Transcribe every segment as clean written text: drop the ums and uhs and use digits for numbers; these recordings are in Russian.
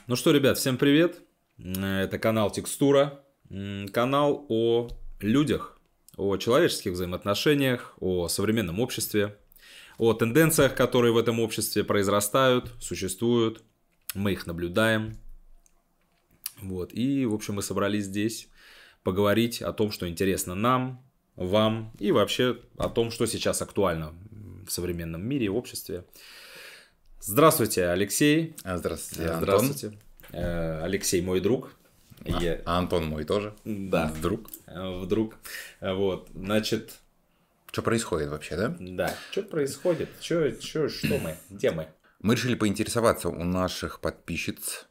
Ну что, ребят, всем привет. Это канал Текстура. Канал о людях, о человеческих взаимоотношениях, о современном обществе, о тенденциях, которые в этом обществе произрастают, существуют. Мы их наблюдаем. Вот. И, в общем, мы собрались здесь поговорить о том, что интересно нам, вам и вообще о том, что сейчас актуально в современном мире и обществе. Здравствуйте, Алексей. Здравствуйте, Антон. Здравствуйте. Алексей мой друг. А Антон мой тоже. Да. Друг. Вдруг. Вот, значит... Что происходит вообще, да? Да. Что происходит? Что мы? Где мы? Мы решили поинтересоваться у наших подписчиц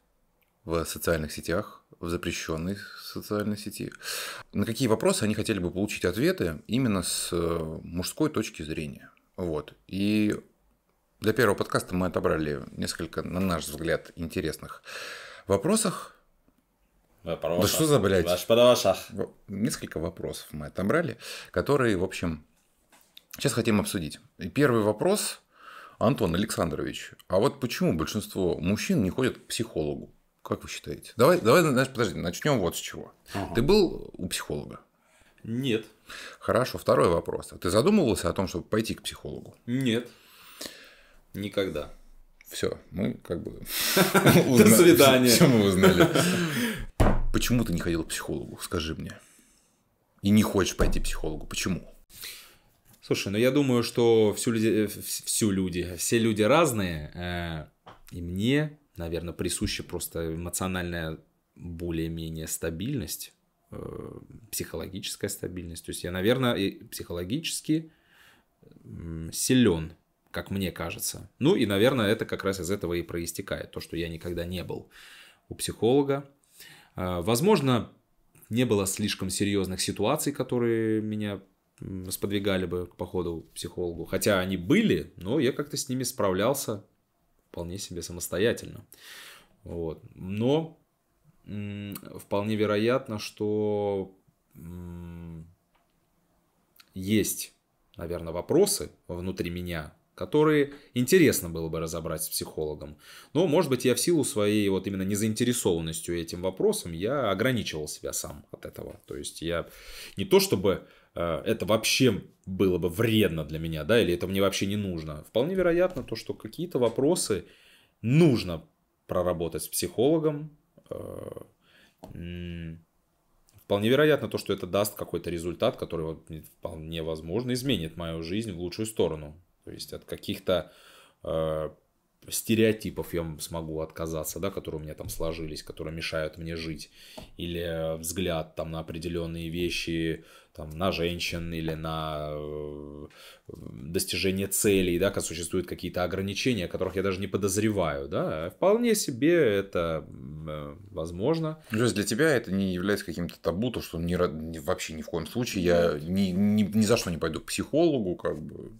в социальных сетях, в запрещенной социальной сети, на какие вопросы они хотели бы получить ответы именно с мужской точки зрения. Вот. И для первого подкаста мы отобрали несколько, на наш взгляд, интересных вопросов. Да что за, блядь? Несколько вопросов мы отобрали, которые, в общем, сейчас хотим обсудить. И первый вопрос, Антон Александрович, а вот почему большинство мужчин не ходят к психологу? Как вы считаете? Давай, подожди, начнем вот с чего. Ага. Ты был у психолога? Нет. Хорошо, второй вопрос. Ты задумывался о том, чтобы пойти к психологу? Нет. Никогда. Все, мы как бы... До свидания. Все мы узнали. Почему ты не ходил к психологу, скажи мне? И не хочешь пойти к психологу, почему? Слушай, ну я думаю, что все люди разные, и мне, наверное, присуща просто эмоциональная более-менее стабильность, психологическая стабильность. То есть я, наверное, и психологически силен, как мне кажется. Ну и, наверное, это как раз из этого и проистекает, то, что я никогда не был у психолога. Возможно, не было слишком серьезных ситуаций, которые меня сподвигали бы к походу к психологу. Хотя они были, но я как-то с ними справлялся вполне себе самостоятельно. Вот. Но вполне вероятно, что есть, наверное, вопросы внутри меня, которые интересно было бы разобрать с психологом. Но, может быть, я в силу своей вот именно незаинтересованностью этим вопросом, я ограничивал себя сам от этого. То есть я не то чтобы это вообще было бы вредно для меня, да, или это мне вообще не нужно. Вполне вероятно то, что какие-то вопросы нужно проработать с психологом. Вполне вероятно то, что это даст какой-то результат, который вполне возможно изменит мою жизнь в лучшую сторону. То есть от каких-то стереотипов я смогу отказаться, да, которые у меня там сложились, которые мешают мне жить. Или взгляд там, на определенные вещи, там, на женщин или на достижение целей, да, как существуют какие-то ограничения, о которых я даже не подозреваю. Да. Вполне себе это возможно. То есть для тебя это не является каким-то табу, то, что вообще ни в коем случае я ни за что не пойду к психологу, как бы...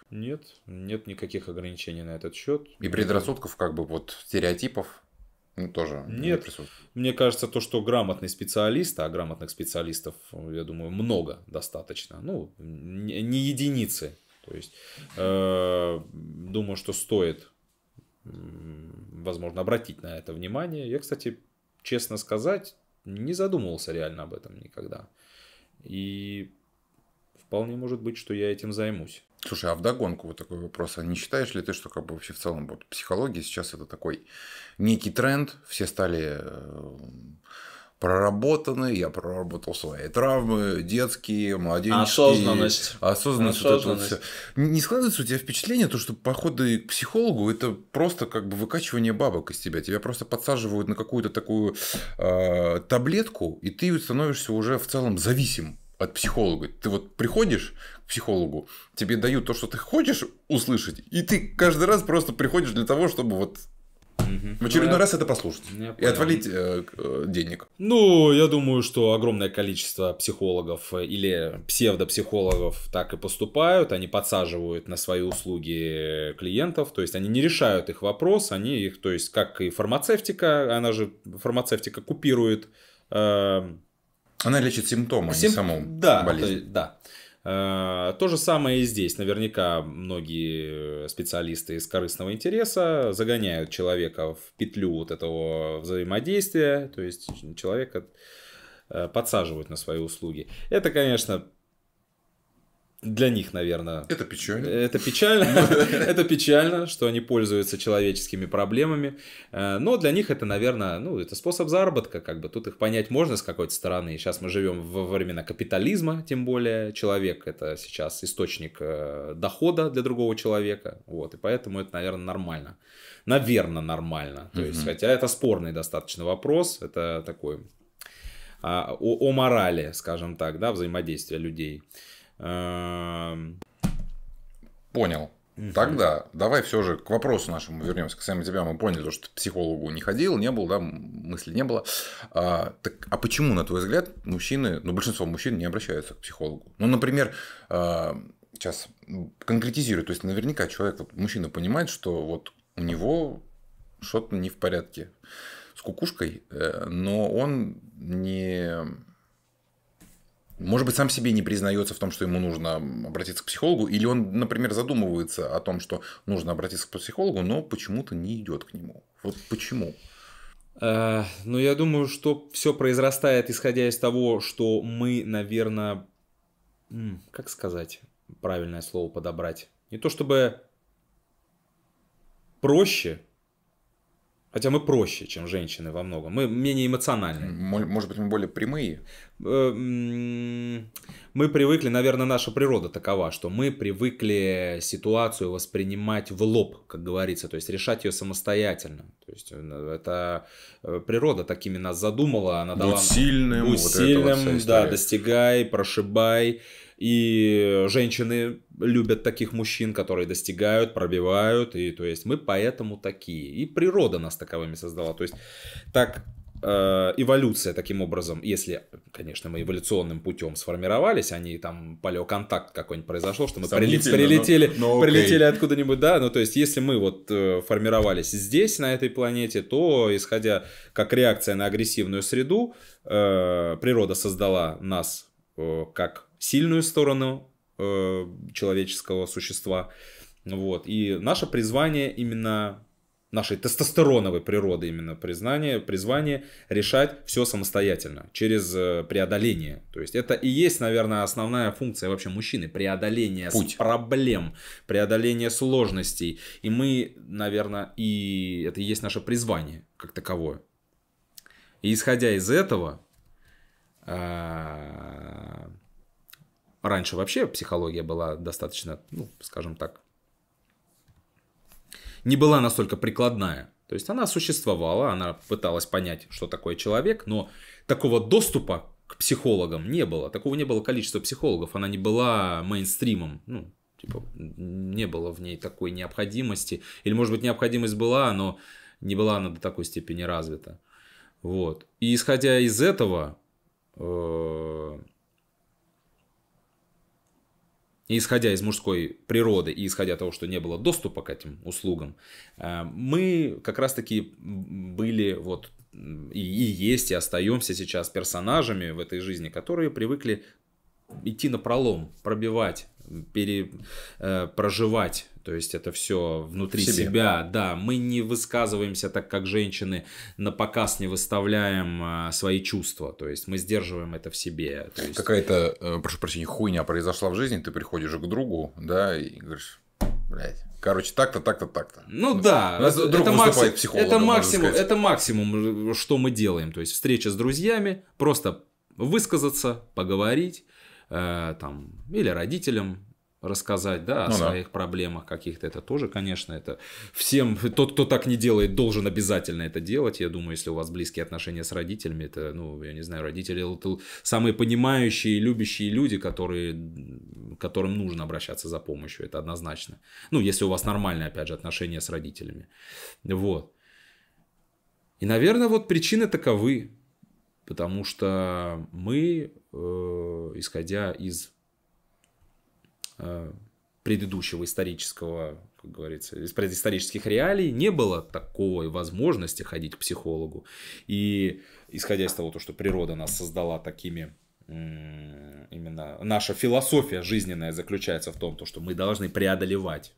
Нет никаких ограничений на этот счет. И предрассудков, как бы вот стереотипов тоже нет. Присутствует. Мне кажется, то, что грамотный специалист, а грамотных специалистов, я думаю, много достаточно. Ну, не единицы. То есть, думаю, что стоит, возможно, обратить на это внимание. Я, кстати, честно сказать, не задумывался реально об этом никогда. И вполне может быть, что я этим займусь. Слушай, а вдогонку вот такой вопрос. А не считаешь ли ты, что как бы вообще в целом вот психология сейчас это такой некий тренд, все стали проработаны, я проработал свои травмы, детские, младенческие. Осознанность. Вот это вот все. Не складывается у тебя впечатление, то, что походы к психологу это просто как бы выкачивание бабок из тебя. Тебя просто подсаживают на какую-то такую таблетку, и ты становишься уже в целом зависим от психолога. Ты вот приходишь к психологу, тебе дают то, что ты хочешь услышать, и ты каждый раз просто приходишь для того, чтобы вот в очередной раз это послушать и отвалить денег. Ну, я думаю, что огромное количество психологов или псевдопсихологов так и поступают. Они подсаживают на свои услуги клиентов, то есть они не решают их вопрос, они их, то есть как и фармацевтика, она же фармацевтика купирует. Она лечит симптомы, а не саму болезнь. Да. То же самое и здесь. Наверняка многие специалисты из корыстного интереса загоняют человека в петлю вот этого взаимодействия, то есть человека подсаживают на свои услуги. Это, конечно, для них, наверное... Это печально. Это печально. Это печально, что они пользуются человеческими проблемами. Но для них это, наверное, это способ заработка. Как бы тут их понять можно с какой-то стороны. Сейчас мы живем во времена капитализма, тем более. Человек — это сейчас источник дохода для другого человека. Вот. И поэтому это, наверное, нормально. Наверное, нормально. То есть, хотя это спорный достаточно вопрос. Это такой о морали, скажем так, да, взаимодействия людей. Понял. Тогда давай все же к вопросу нашему вернемся. Касаемо тебя, мы поняли, что ты к психологу не ходил, не был, да, мысли не было. А почему, на твой взгляд, мужчины, большинство мужчин не обращаются к психологу? Например, сейчас конкретизирую, то есть наверняка человек, мужчина понимает, что вот у него что-то не в порядке с кукушкой, но он не... Может быть, сам себе не признается в том, что ему нужно обратиться к психологу, или он, например, задумывается о том, что нужно обратиться к психологу, но почему-то не идет к нему. Вот почему? Я думаю, что все произрастает, исходя из того, что мы, наверное, как сказать, правильное слово подобрать. Не то чтобы проще, хотя мы проще, чем женщины во многом. Мы менее эмоциональны. Может быть, мы более прямые? Мы привыкли, наверное, наша природа такова, что мы привыкли ситуацию воспринимать в лоб, как говорится, то есть решать ее самостоятельно. То есть это природа такими нас задумала, она дала... Будь сильным, будь сильным, да, достигай, прошибай. И женщины любят таких мужчин, которые достигают, пробивают. И то есть мы поэтому такие. И природа нас таковыми создала. То есть так эволюция таким образом, если, конечно, мы эволюционным путем сформировались, а не там палеоконтакт какой-нибудь произошел, что мы прилетели откуда-нибудь, да, то есть если мы вот формировались здесь, на этой планете, то, исходя как реакция на агрессивную среду, природа создала нас как сильную сторону человеческого существа, вот, и наше призвание именно... нашей тестостероновой природы именно призвание решать все самостоятельно, через преодоление. То есть это и есть, наверное, основная функция вообще мужчины. Преодоление проблем, преодоление сложностей. И мы, наверное, и это и есть наше призвание как таковое. И исходя из этого, раньше вообще психология была достаточно, скажем так, не была настолько прикладная. То есть она существовала, она пыталась понять, что такое человек, но такого доступа к психологам не было. Такого не было количества психологов, она не была мейнстримом. Не было в ней такой необходимости. Или, может быть, необходимость была, но не была она до такой степени развита. Вот. И исходя из этого... И исходя из мужской природы, и исходя из того, что не было доступа к этим услугам, мы как раз-таки были вот и есть, и остаемся сейчас персонажами в этой жизни, которые привыкли идти напролом, пробивать, проживать. То есть это все внутри себя. Да, мы не высказываемся так, как женщины, на показ не выставляем свои чувства. То есть мы сдерживаем это в себе. То есть... Какая-то, прошу прощения, хуйня произошла в жизни, ты приходишь к другу, да, и говоришь, блядь, короче, так-то, так-то, так-то. Да, это максимум, что мы делаем. То есть встреча с друзьями, просто высказаться, поговорить, или родителям рассказать, да, о своих проблемах каких-то. Это тоже, конечно, это всем, тот, кто так не делает, должен обязательно это делать. Я думаю, если у вас близкие отношения с родителями, это, я не знаю, родители это самые понимающие, любящие люди, которым нужно обращаться за помощью, это однозначно. Если у вас нормальные, опять же, отношения с родителями. Вот. И, наверное, вот причины таковы. Потому что мы, исходя из предыдущего исторического, как говорится, из предысторических реалий, не было такой возможности ходить к психологу. И исходя из того, что природа нас создала такими именно наша философия жизненная заключается в том, то, что мы должны преодолевать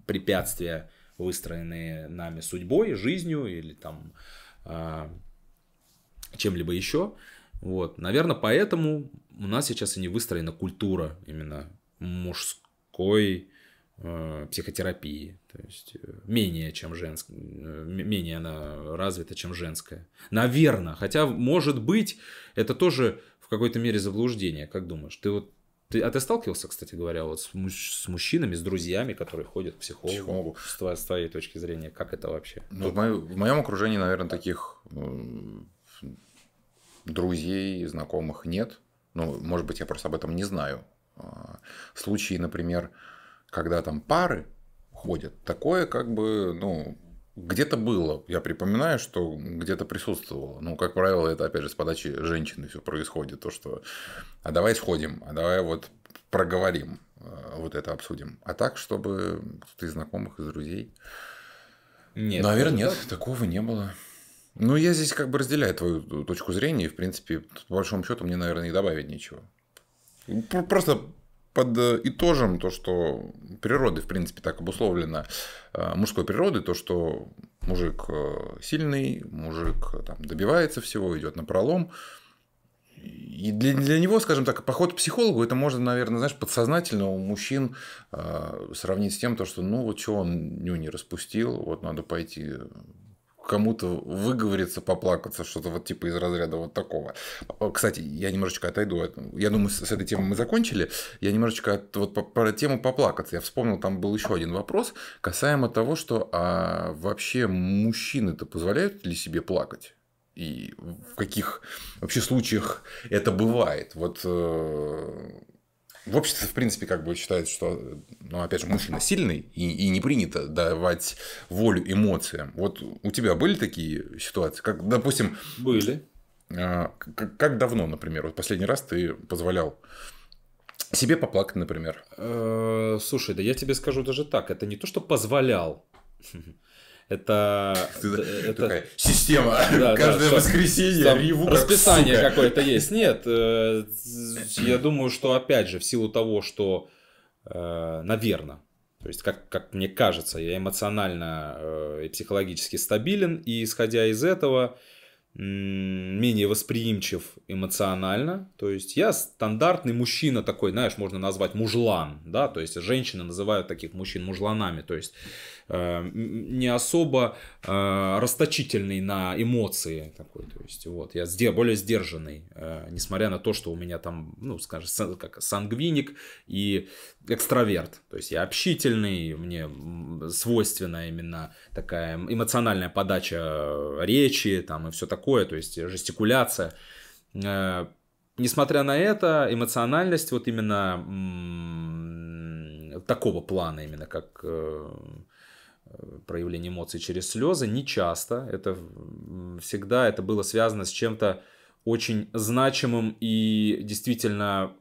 препятствия, выстроенные нами судьбой, жизнью или там чем-либо еще. Вот. Наверное, поэтому у нас сейчас и не выстроена культура именно мужской психотерапии. То есть менее, чем женская, менее она развита, чем женская. Наверное. Хотя, может быть, это тоже в какой-то мере заблуждение. Как думаешь? А ты сталкивался, кстати говоря, вот с мужчинами, с друзьями, которые ходят к психологу? С твоей точки зрения, как это вообще? Ну, в моем окружении, наверное, таких друзей, знакомых нет. Ну, может быть, я просто об этом не знаю. Случаи, например, когда там пары ходят, такое как бы, ну, где-то было. Я припоминаю, что где-то присутствовало. Ну, как правило, это, опять же, с подачи женщины все происходит. То, что а давай сходим, а давай вот проговорим, вот это обсудим. А так, чтобы кто-то из знакомых, из друзей. Нет. Наверное, нет, такого не было. Ну, я здесь как бы разделяю твою точку зрения, и, в принципе, по большому счету, мне, наверное, и добавить нечего. Просто подытожим то, что природой, в принципе, так обусловлено, мужской природой, то, что мужик сильный, мужик там, добивается всего, идет на пролом. И для него, скажем так, поход к психологу, это можно, наверное, знаешь, подсознательно у мужчин сравнить с тем, то, что ну вот что он нюни распустил, вот надо пойти кому-то выговориться, поплакаться, что-то вот типа из разряда вот такого. Кстати, я немножечко отойду. Я думаю, с этой темой мы закончили. Я немножечко вот про тему поплакаться. Я вспомнил, там был еще один вопрос касаемо того, что вообще мужчины-то позволяют ли себе плакать? И в каких вообще случаях это бывает? Вот в обществе, в принципе, как бы считается, что, ну, опять же, мужчина сильный, и не принято давать волю эмоциям. Вот у тебя были такие ситуации? Как, допустим, были. Как давно, например, вот последний раз ты позволял себе поплакать, например? Слушай, да я тебе скажу даже так, это не то, что позволял. Это такая система. Каждое воскресенье реву как расписание какое-то есть. Нет, я думаю, что опять же в силу того, что, наверное, то есть как мне кажется, я эмоционально и психологически стабилен, и исходя из этого менее восприимчив эмоционально, то есть я стандартный мужчина такой, знаешь, можно назвать мужлан, да, то есть женщины называют таких мужчин мужланами, то есть не особо расточительный на эмоции такой, то есть вот я более сдержанный, несмотря на то, что у меня там, ну, скажем, как сангвиник и экстраверт, то есть я общительный, мне свойственна именно такая эмоциональная подача речи там и все такое, то есть жестикуляция. Несмотря на это, эмоциональность вот именно такого плана, именно как проявление эмоций через слезы, не часто. Это всегда это было связано с чем-то очень значимым и действительно,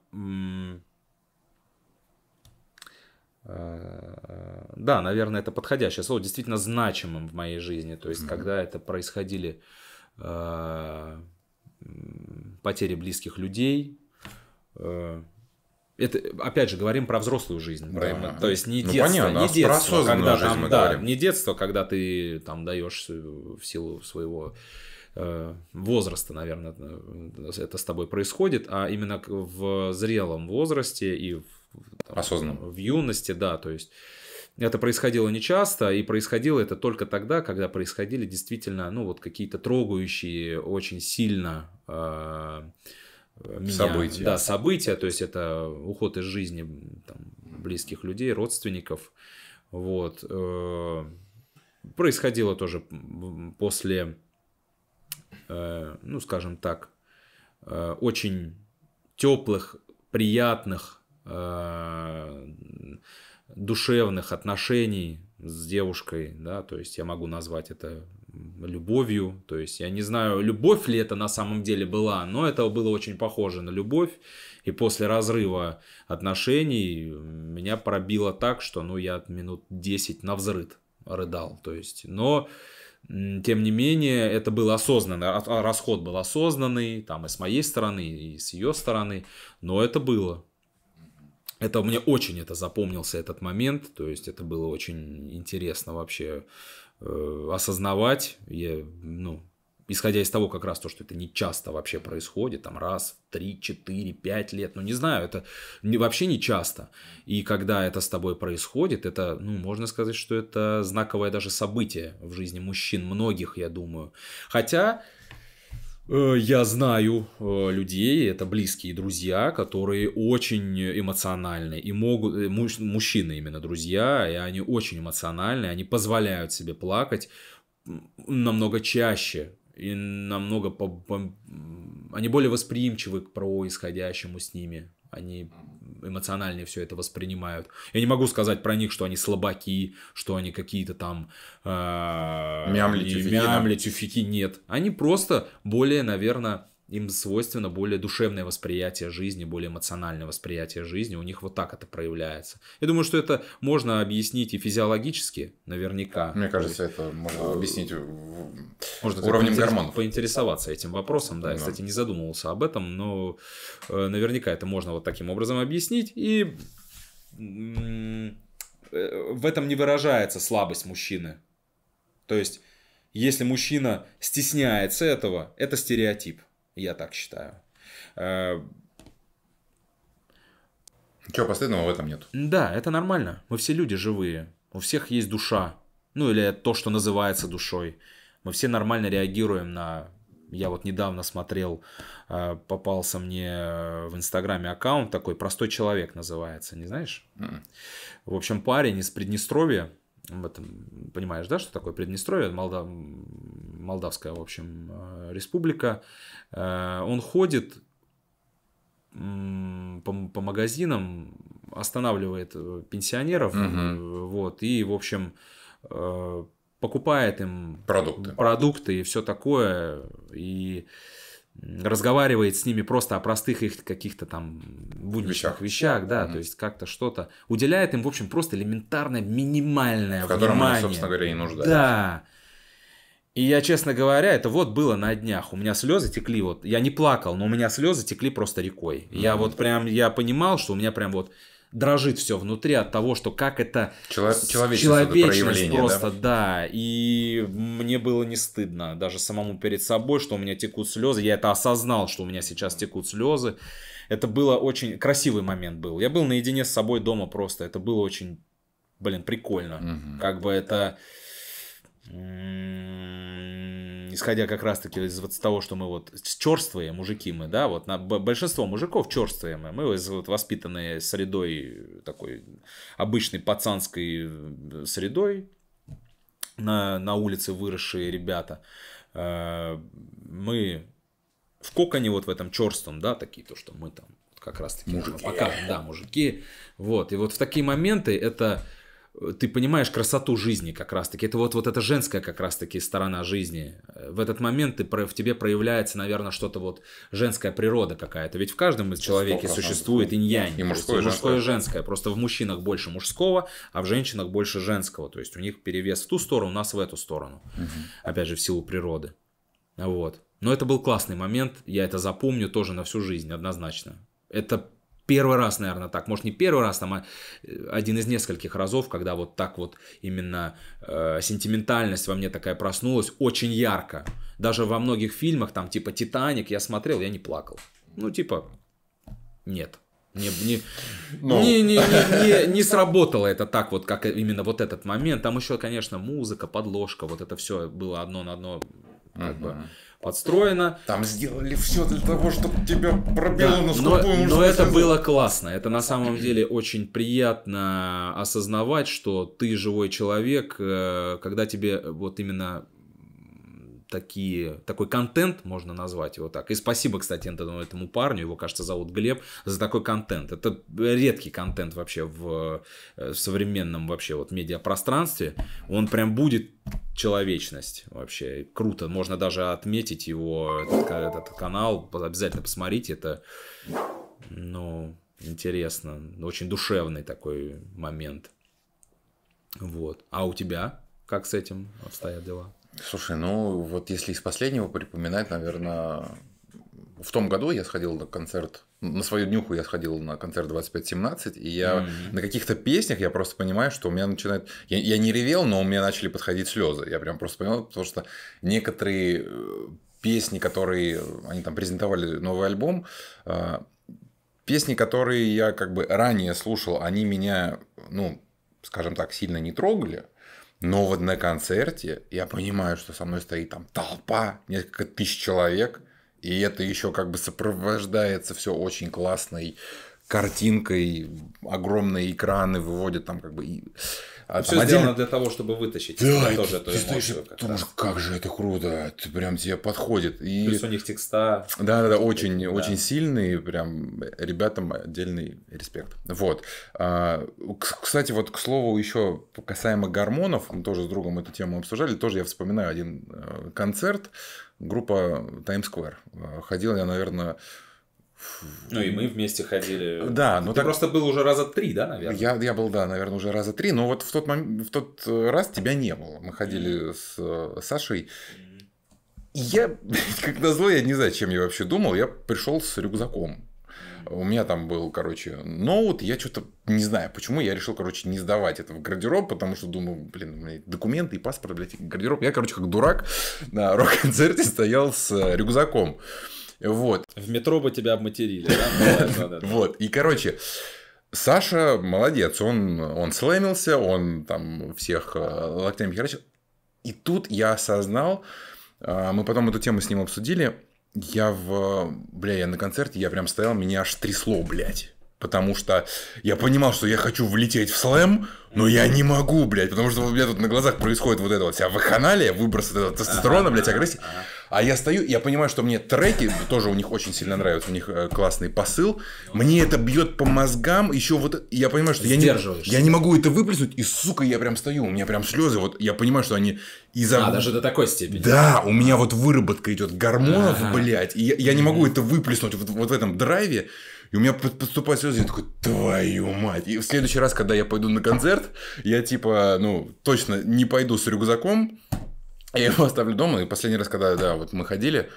да, наверное, это подходящее слово, действительно значимым в моей жизни. То есть, когда это происходили потери близких людей. Это, опять же, говорим про взрослую жизнь. Да. То есть не ну, детство, понятно, не детство, когда жизнь там, мы да, говорим. не детство, когда ты там даешь в силу своего возраста, наверное, это с тобой происходит, а именно в зрелом возрасте и в юности, да, то есть это происходило нечасто, и происходило это только тогда, когда происходили действительно, ну, вот какие-то трогающие очень сильно события. Да, события, то есть это уход из жизни там, близких людей, родственников. Вот. Происходило тоже после, ну, скажем так, очень теплых, приятных, душевных отношений с девушкой, да, то есть я могу назвать это любовью, то есть я не знаю, любовь ли это на самом деле была, но это было очень похоже на любовь, и после разрыва отношений меня пробило так, что, ну, я минут 10 навзрыд рыдал, то есть, но тем не менее, это был осознанный, расход был осознанный, там и с моей стороны, и с ее стороны, но это было. Это мне очень запомнился этот момент, то есть это было очень интересно вообще осознавать, исходя из того как раз то, что это не часто вообще происходит, там раз в 3, 4, 5 лет, не знаю, это вообще не часто. И когда это с тобой происходит, это, можно сказать, что это знаковое даже событие в жизни мужчин, многих, я думаю. Хотя я знаю людей, это близкие друзья, которые очень эмоциональны и могут, мужчины именно друзья, и они очень эмоциональны, они позволяют себе плакать намного чаще, и намного они более восприимчивы к происходящему с ними, они эмоциональнее все это воспринимают. Я не могу сказать про них, что они слабаки, что они какие-то там мямли, тюфяки, нет. Они просто более, наверное, им свойственно более душевное восприятие жизни, более эмоциональное восприятие жизни. У них вот так это проявляется. Я думаю, что это можно объяснить и физиологически, наверняка. Мне кажется, это можно объяснить можно уровнем гормонов. Поинтересоваться этим вопросом. Да, я, кстати, не задумывался об этом, но наверняка это можно вот таким образом объяснить. И в этом не выражается слабость мужчины. То есть, если мужчина стесняется этого, это стереотип. Я так считаю. Ничего постыдного в этом нет. Да, это нормально. Мы все люди живые. У всех есть душа. Или то, что называется душой. Мы все нормально реагируем на... Я вот недавно смотрел, попался мне в Инстаграме аккаунт такой, «Простой человек» называется. Не знаешь? В общем, парень из Приднестровья. Понимаешь, да, что такое Приднестровье? Молдавская, в общем, республика. Он ходит по магазинам, останавливает пенсионеров, вот, и, в общем, покупает им продукты и все такое, и разговаривает с ними просто о простых их каких-то там будничных вещах, да, то есть как-то что-то уделяет им, в общем, просто элементарное, минимальное внимание. В котором они, собственно говоря, и нуждаются. Да. И я, честно говоря, это вот было на днях. У меня слезы текли, вот, я не плакал, но у меня слезы текли просто рекой. Я вот прям, я понимал, что у меня прям вот дрожит все внутри от того, что как это человечность просто, да, и мне было не стыдно даже самому перед собой, что у меня текут слезы, я это осознал, что у меня сейчас текут слезы, это было очень красивый момент был, я был наедине с собой дома просто, это было очень, прикольно, как бы это... исходя как раз-таки из вот того, что мы вот черствые мужики мы, да, вот большинство мужиков черствые мы вот воспитанные средой такой обычной пацанской средой, на улице выросшие ребята, мы в коконе вот в этом черством, да, такие, то, что мы там как раз-таки мужики, вот, и вот в такие моменты это... Ты понимаешь красоту жизни как раз-таки. Это вот эта женская как раз-таки сторона жизни. В этот момент в тебе проявляется, наверное, что-то вот женская природа какая-то. Ведь в каждом человеке существует инь-янь. И мужское, и женское. Просто в мужчинах больше мужского, а в женщинах больше женского. То есть у них перевес в ту сторону, у нас в эту сторону. Опять же, в силу природы. Вот. Но это был классный момент. Я это запомню тоже на всю жизнь, однозначно. Это первый раз, наверное, так. Может, не первый раз, там один из нескольких разов, когда вот так вот именно сентиментальность во мне такая проснулась очень ярко. Даже во многих фильмах, там типа «Титаник», я смотрел, я не плакал. Нет. Не сработало это так вот, как именно вот этот момент. Там еще, конечно, музыка, подложка, вот это все было одно на одно как бы подстроено. Там сделали все для того, чтобы тебя пробило на скупую. Но это было классно. Это на самом деле очень приятно осознавать, что ты живой человек, когда тебе вот именно такой контент, можно назвать его так. И спасибо, кстати, этому парню, его, кажется, зовут Глеб, за такой контент. Это редкий контент вообще в современном вообще вот медиапространстве. Он прям будет человечность вообще. Круто. Можно даже отметить его, этот канал. Обязательно посмотрите. Это, интересно. Очень душевный такой момент. Вот. А у тебя как с этим обстоят дела? Слушай, ну вот если из последнего припоминать, наверное, в том году я сходил на концерт, на свою днюху я сходил на концерт 2517, и я на каких-то песнях я просто понимаю, что у меня начинает... Я не ревел, но у меня начали подходить слезы. Я прям просто понял, потому что некоторые песни, которые... Они там презентовали новый альбом, песни, которые я как бы ранее слушал, они меня, ну, скажем так, сильно не трогали. Но вот на концерте я понимаю, что со мной стоит там толпа, несколько тысяч человек, и это еще как бы сопровождается все очень классной картинкой, огромные экраны выводят там как бы... Все сделано для того, чтобы вытащить. Да, тоже эту эмоцию. Думаешь, как же это круто, это прям тебе подходит. И... Плюс у них текста. Да, очень сильные, прям ребятам отдельный респект. Вот. Кстати, вот к слову еще касаемо гормонов, мы тоже с другом эту тему обсуждали, тоже я вспоминаю один концерт, группа Times Square. Ходил я, наверное... Ну и мы вместе ходили. Да, но ты просто был уже раза 3, да, наверное? Я был, да, наверное, уже раза 3, но вот в тот раз тебя не было. Мы ходили с Сашей. И я, как назло, я не знаю, чем я вообще думал, я пришел с рюкзаком. У меня там был, короче, ноут, я что-то не знаю, почему я решил, короче, не сдавать это в гардероб, потому что думаю, блин, у меня документы и паспорт, блядь, гардероб. Я, короче, как дурак на рок-концерте стоял с рюкзаком. Вот. В метро бы тебя обматерили, да? Вот. И, короче, Саша молодец. Он слэмился, он там всех локтями херачил. И тут я осознал, мы потом эту тему с ним обсудили. Я на концерте, я прям стоял, меня аж трясло, блядь. Потому что я понимал, что я хочу влететь в слэм, но я не могу, блядь, потому что у меня тут на глазах происходит вот это вот вся вакханалия, выброс этого тестостерона, блядь, агрессии. А я стою, я понимаю, что мне треки тоже у них очень сильно нравятся, у них классный посыл. Мне это бьет по мозгам, еще вот я понимаю, что я не могу это выплеснуть, и, сука, я прям стою, у меня прям слезы, вот я понимаю, что они из-за... даже до такой степени. Да, у меня вот выработка идет гормонов, блядь, и я не могу это выплеснуть вот в этом драйве. И у меня подступают слезы, я такой, твою мать. И в следующий раз, когда я пойду на концерт, я типа, точно не пойду с рюкзаком, я его оставлю дома. И последний раз, когда, да, вот мы ходили,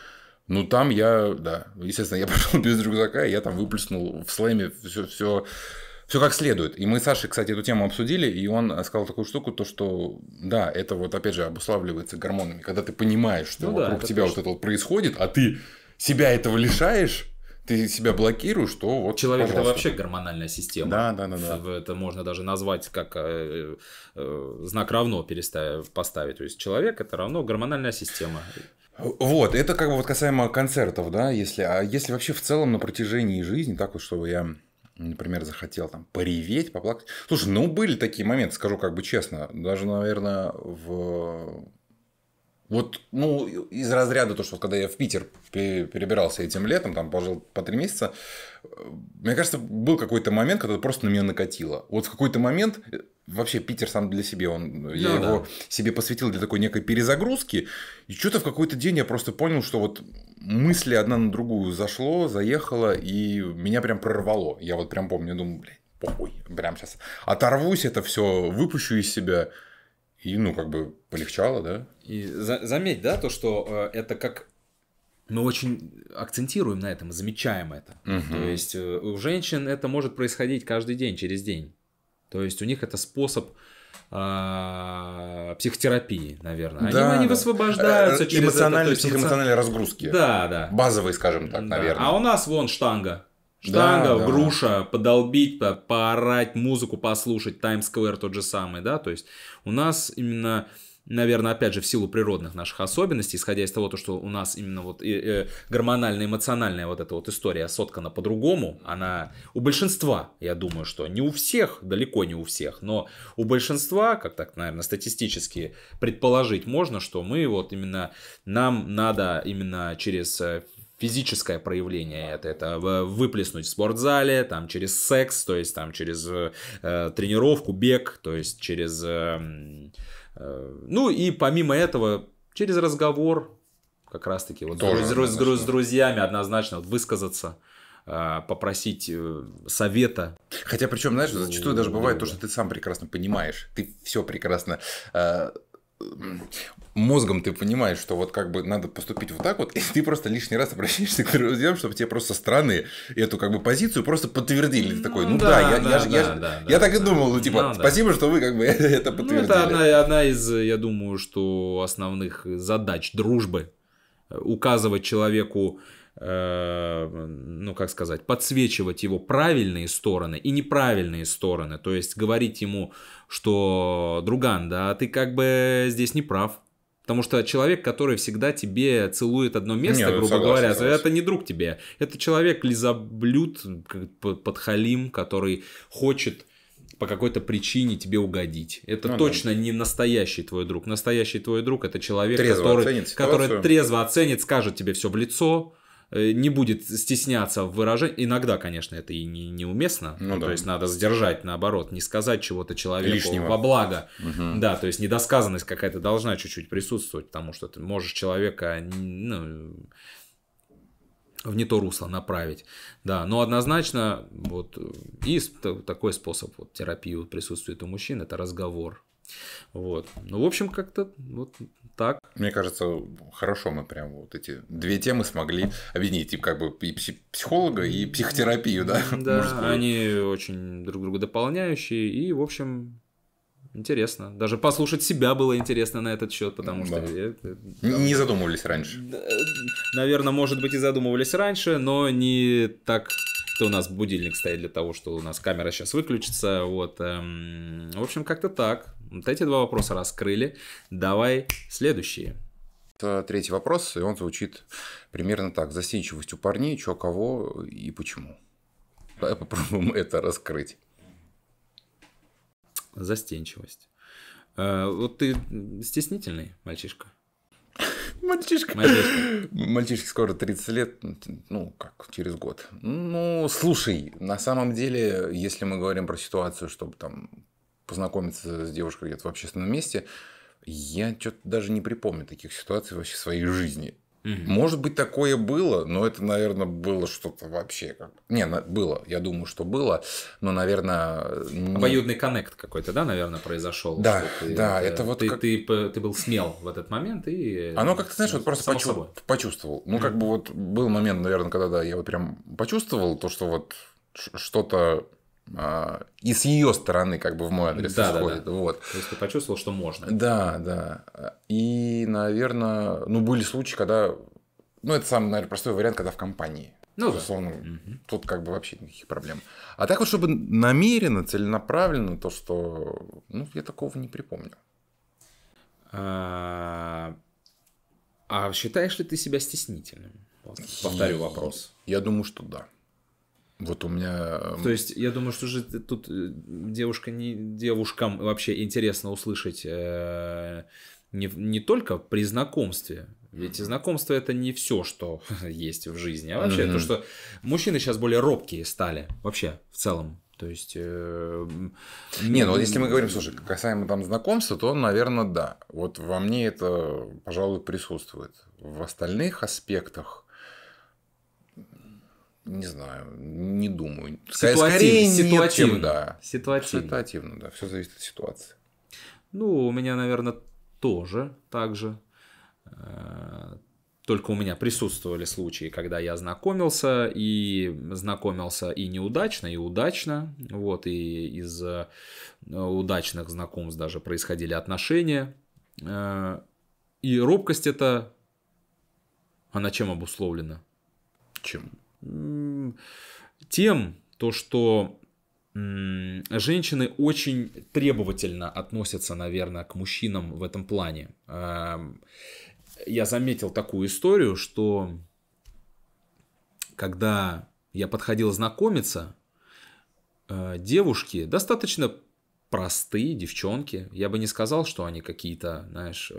там естественно, я пошел без рюкзака, и я там выплеснул в слэме все как следует. И мы с Сашей, кстати, эту тему обсудили, и он сказал такую штуку, то что, да, это вот опять же обуславливается гормонами. Когда ты понимаешь, что вокруг тебя вот это вот происходит, а ты себя этого лишаешь, ты себя блокируешь, то вот. Человек это вообще гормональная система. Да. Это можно даже назвать как знак равно поставить. То есть человек это равно гормональная система. Вот, это как бы вот касаемо концертов, да, если вообще в целом на протяжении жизни, так вот, чтобы я, например, захотел там пореветь, поплакать. Слушай, были такие моменты, скажу как бы честно, даже, наверное, из разряда то, что когда я в Питер перебирался этим летом, там пожил по 3 месяца, мне кажется, был какой-то момент, когда это просто на меня накатило. Вот в какой-то момент, вообще Питер сам для себя, я его себе посвятил для такой некой перезагрузки, и что-то в какой-то день я просто понял, что вот мысли одна на другую заехало, и меня прям прорвало. Я вот прям помню, думаю, блядь, похуй, прям сейчас оторвусь, это все выпущу из себя. И, как бы полегчало, да? И заметь, да, то, что это как... Мы очень акцентируем на этом и замечаем это. Угу. То есть, у женщин это может происходить каждый день, через день. То есть, у них это способ психотерапии, наверное. Они высвобождаются через эмоциональные, психоэмоциональные разгрузки. Да. Базовые, скажем так, наверное. А у нас вон штанга. Груша, подолбить, поорать, музыку послушать, Times Square тот же самый, да, то есть у нас именно, наверное, опять же, в силу природных наших особенностей, исходя из того, что у нас именно вот гормональная, эмоциональная вот эта вот история соткана по-другому, она у большинства, я думаю, что не у всех, далеко не у всех, но у большинства, как так, наверное, статистически предположить можно, что мы вот именно, нам надо именно через физическое проявление это выплеснуть в спортзале, там, через секс, то есть там, через тренировку, бег, то есть через... и помимо этого, через разговор, как раз-таки вот с друзьями однозначно вот, высказаться, попросить совета. Хотя, причем, знаешь, зачастую даже бывает то, что ты сам прекрасно понимаешь, ты все прекрасно мозгом ты понимаешь, что вот как бы надо поступить вот так вот, и ты просто лишний раз обращаешься к друзьям, чтобы тебе просто страны эту как бы позицию просто подтвердили. Ты такой, я так и думал, ну типа, спасибо, что вы как бы это подтвердили. Это одна из, я думаю, что основных задач дружбы. Указывать человеку, ну как сказать, подсвечивать его правильные стороны и неправильные стороны. То есть говорить ему, что, друган, да, ты как бы здесь не прав. Потому что человек, который всегда тебе целует одно место, грубо говоря, это не друг тебе. Это человек лизоблюд, подхалим, который хочет по какой-то причине тебе угодить. Это точно не настоящий твой друг. Настоящий твой друг — это человек, который трезво оценит, скажет тебе все в лицо, не будет стесняться в выражении. Иногда, конечно, это и неуместно. То есть надо сдержать, наоборот, не сказать чего-то человеку лишнего во благо. Да, то есть недосказанность какая-то должна чуть-чуть присутствовать, потому что ты можешь человека в не то русло направить. Да, но однозначно вот и такой способ вот, терапии присутствует у мужчин — это разговор. Вот. Ну, в общем, как-то вот так. Мне кажется, хорошо мы прям вот эти две темы смогли объединить, как бы и психолога, и психотерапию, да? Да, они очень друг друга дополняющие, и, в общем, интересно. Даже послушать себя было интересно на этот счет, потому что... Не задумывались раньше. Наверное, может быть, и задумывались раньше, но не так... У нас будильник стоит для того, что у нас камера сейчас выключится. Вот. В общем, как-то так. Вот эти два вопроса раскрыли. Давай следующие. Это третий вопрос, и он звучит примерно так. Застенчивость у парней, чё, кого и почему? Давай попробуем это раскрыть. Застенчивость. Вот ты стеснительный мальчишка? Мальчишке скоро 30 лет, ну, как через год. Ну, слушай, на самом деле, если мы говорим про ситуацию, чтобы там познакомиться с девушкой где-то в общественном месте, я что-то даже не припомню таких ситуаций вообще в своей жизни. Может быть, такое было, но это, наверное, было что-то вообще как... Не, было, я думаю, что было, но, наверное... Обоюдный коннект какой-то, да, наверное, произошел? Да, это вот... Ты был смел в этот момент и... Оно как-то, знаешь, вот просто почувствовал. Ну, как бы вот был момент, наверное, когда я вот прям почувствовал то, что вот что-то... и с ее стороны как бы в мой адрес исходит. Да. Вот. То есть ты почувствовал, что можно. Да. И, наверное, были случаи, когда... Ну, это самый, наверное, простой вариант, когда в компании. Условно, тут как бы вообще никаких проблем. А так вот, чтобы намеренно, целенаправленно, то, что... Ну, я такого не припомню. А считаешь ли ты себя стеснительным? Повторю вопрос. Я думаю, что да. Вот у меня... То есть, я думаю, что же тут девушкам вообще интересно услышать не только при знакомстве. Ведь знакомство — это не все, что есть в жизни. А вообще, то, что мужчины сейчас более робкие стали. Вообще, в целом. То есть... Не, ну вот если мы говорим, слушай, касаемо там знакомства, то, наверное, да. Вот во мне это, пожалуй, присутствует. В остальных аспектах... Не знаю, не думаю. Скорее нет, чем да. Ситуативно, да. Все зависит от ситуации. Ну, у меня, наверное, тоже так же. Только у меня присутствовали случаи, когда я знакомился и неудачно, и удачно. Вот, и из удачных знакомств даже происходили отношения. И робкость эта, она чем обусловлена? Чем? Тем, что женщины очень требовательно относятся, наверное, к мужчинам в этом плане. Я заметил такую историю, что когда я подходил знакомиться, девушки достаточно простые, девчонки. Я бы не сказал, что они какие-то, знаешь,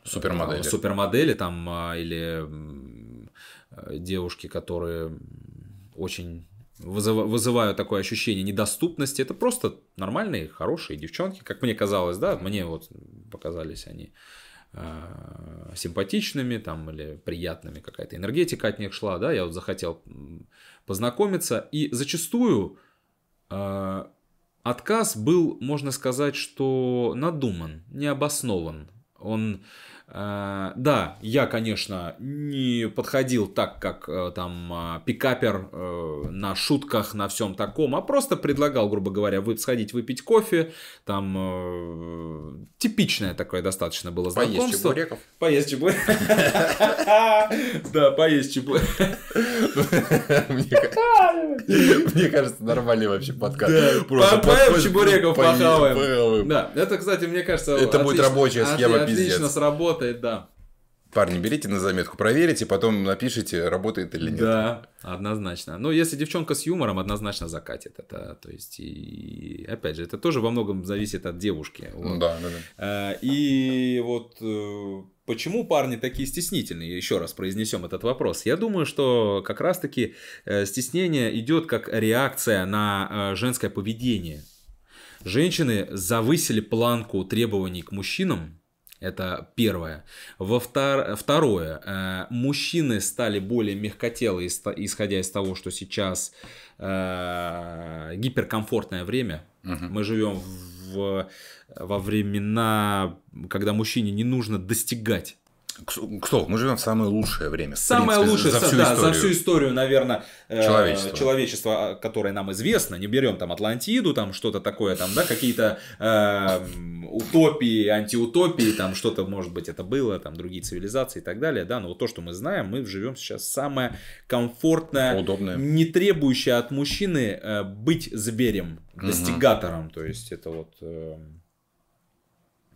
супермодели там, или девушки, которые очень вызывают такое ощущение недоступности. Это просто нормальные, хорошие девчонки, как мне казалось, да, мне вот показались они симпатичными там, или приятными, какая-то энергетика от них шла, да, я вот захотел познакомиться, и зачастую отказ был, можно сказать, что надуман, необоснован. Он, да, я, конечно, не подходил так, как там пикапер на шутках, на всем таком, а просто предлагал, грубо говоря, сходить выпить кофе, там типичное такое достаточно было знакомство. Поесть чебуреков. Поесть чебуреков. Да, поесть чебуреков. Мне кажется, нормальный вообще подкаст. Поем чебуреков, похаваем. Да, это, кстати, мне кажется... Это будет рабочая схема, пиздец. Отлично сработает, да. Парни, берите на заметку, проверите, потом напишите, работает или нет. Да, однозначно. Но если девчонка с юмором, однозначно закатит это. То есть, и опять же, это тоже во многом зависит от девушки. Вот. Да. И вот почему парни такие стеснительные? Еще раз произнесем этот вопрос. Я думаю, что как раз-таки стеснение идет как реакция на женское поведение. Женщины завысили планку требований к мужчинам. Это первое. Второе. Мужчины стали более мягкотелы, исходя из того, что сейчас гиперкомфортное время. Мы живем во времена, когда мужчине не нужно достигать. К слову, мы живем в самое лучшее время. Самое лучшее за всю историю, наверное, человечества, которое нам известно. Не берем там Атлантиду, там что-то такое, там, да, какие-то утопии, антиутопии, там что-то, может быть, это было, там другие цивилизации и так далее. Да, но вот то, что мы знаем, мы живем сейчас самое комфортное, удобное, не требующее от мужчины быть зверем, достигатором. То есть это вот...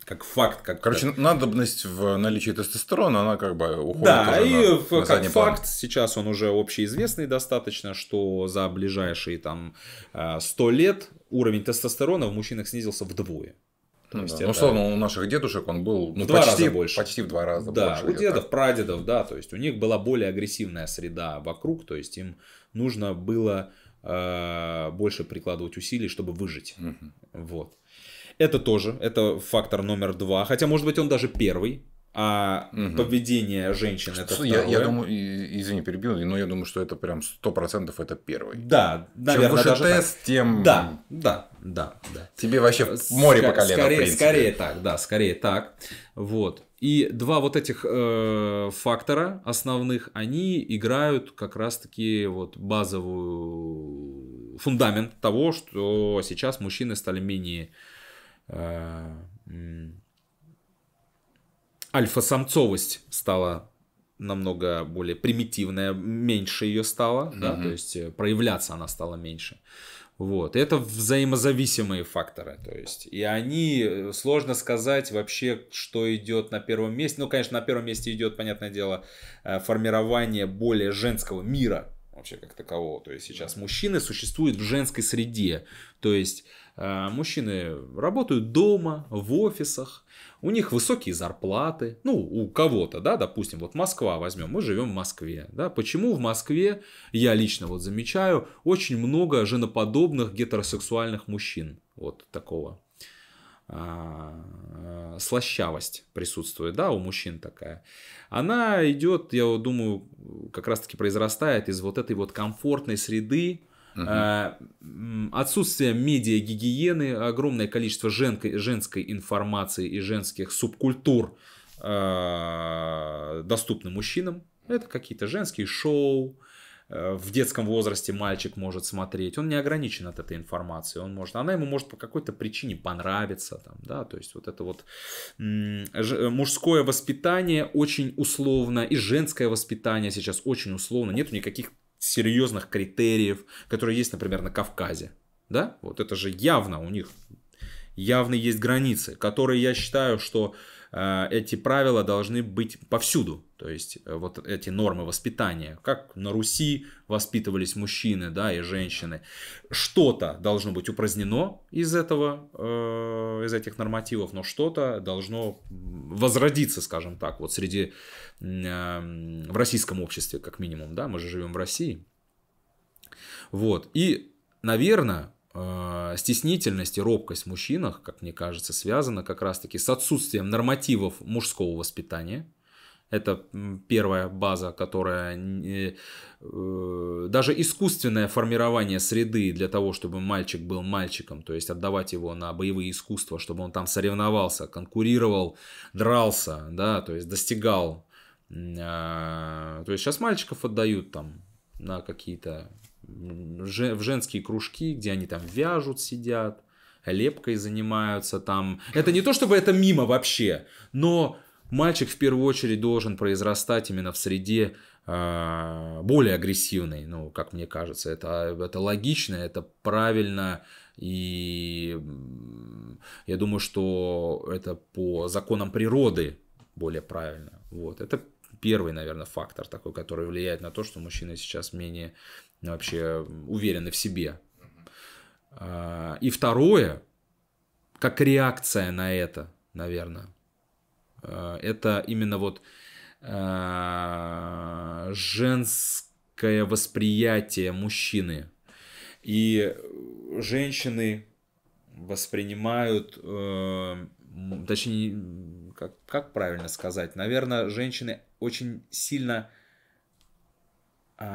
как факт. Короче, надобность в наличии тестостерона, она как бы уходит. Да, и как факт, сейчас он уже общеизвестный достаточно, что за ближайшие там 100 лет уровень тестостерона в мужчинах снизился вдвое. Ну, условно, у наших дедушек он был в 2 раза больше. Почти в 2 раза больше. Да, у дедов, так. прадедов, да, то есть у них была более агрессивная среда вокруг, то есть им нужно было больше прикладывать усилий, чтобы выжить. Вот. Это тоже, это фактор номер 2, хотя, может быть, он даже первый, а поведение женщин это второе. Я думаю, извини, перебил, но я думаю, что это прям 100% это первый. Да, наверное, чем выше даже тест, так. тем... Да. Тебе вообще море по колено, в принципе. Скорее так, да, скорее так. Вот. И два вот этих фактора основных, они играют как раз-таки вот базовую фундамент того, что сейчас мужчины стали менее... альфа-самцовость стала намного более примитивная, меньше ее стало, да, то есть проявляться она стала меньше. Вот. Это взаимозависимые факторы, то есть, и они, сложно сказать вообще, что идет на первом месте. Ну, конечно, на первом месте идет, понятное дело, формирование более женского мира, вообще как такового. То есть сейчас мужчины существуют в женской среде, то есть мужчины работают дома, в офисах, у них высокие зарплаты, ну, у кого-то, да, допустим, вот Москва возьмем, мы живем в Москве, да, почему в Москве, я лично вот замечаю, очень много женоподобных гетеросексуальных мужчин, вот такого, слащавость присутствует, да, у мужчин такая, она идет, я думаю, как раз-таки произрастает из вот этой вот комфортной среды, отсутствие медиагигиены, огромное количество женской информации и женских субкультур доступны мужчинам. Это какие-то женские шоу. В детском возрасте мальчик может смотреть. Он не ограничен от этой информации. Она ему может по какой-то причине понравиться. Там, да? То есть вот это вот мужское воспитание очень условно. И женское воспитание сейчас очень условно. Нету никаких серьезных критериев, которые есть, например, на Кавказе. Да? Вот это же явно у них явно есть границы, которые я считаю, что эти правила должны быть повсюду. То есть вот эти нормы воспитания, как на Руси воспитывались мужчины, да, и женщины. Что-то должно быть упразднено из этих нормативов, но что-то должно возродиться, скажем так, вот в российском обществе, как минимум, да, мы же живем в России. Вот. И, наверное, стеснительность и робкость в мужчинах, как мне кажется, связана как раз-таки с отсутствием нормативов мужского воспитания. Это первая база, которая... Даже искусственное формирование среды для того, чтобы мальчик был мальчиком, то есть отдавать его на боевые искусства, чтобы он там соревновался, конкурировал, дрался, да, то есть достигал. То есть сейчас мальчиков отдают там на какие-то в женские кружки, где они там вяжут, сидят, лепкой занимаются там. Это не то, чтобы это мимо вообще, но мальчик в первую очередь должен произрастать именно в среде более агрессивной, ну, как мне кажется. Это логично, это правильно, и я думаю, что это по законам природы более правильно. Вот. Это первый, наверное, фактор такой, который влияет на то, что мужчины сейчас менее вообще уверены в себе. И второе, как реакция на это, наверное, это именно вот женское восприятие мужчины. И женщины воспринимают, точнее, как правильно сказать, наверное, женщины очень сильно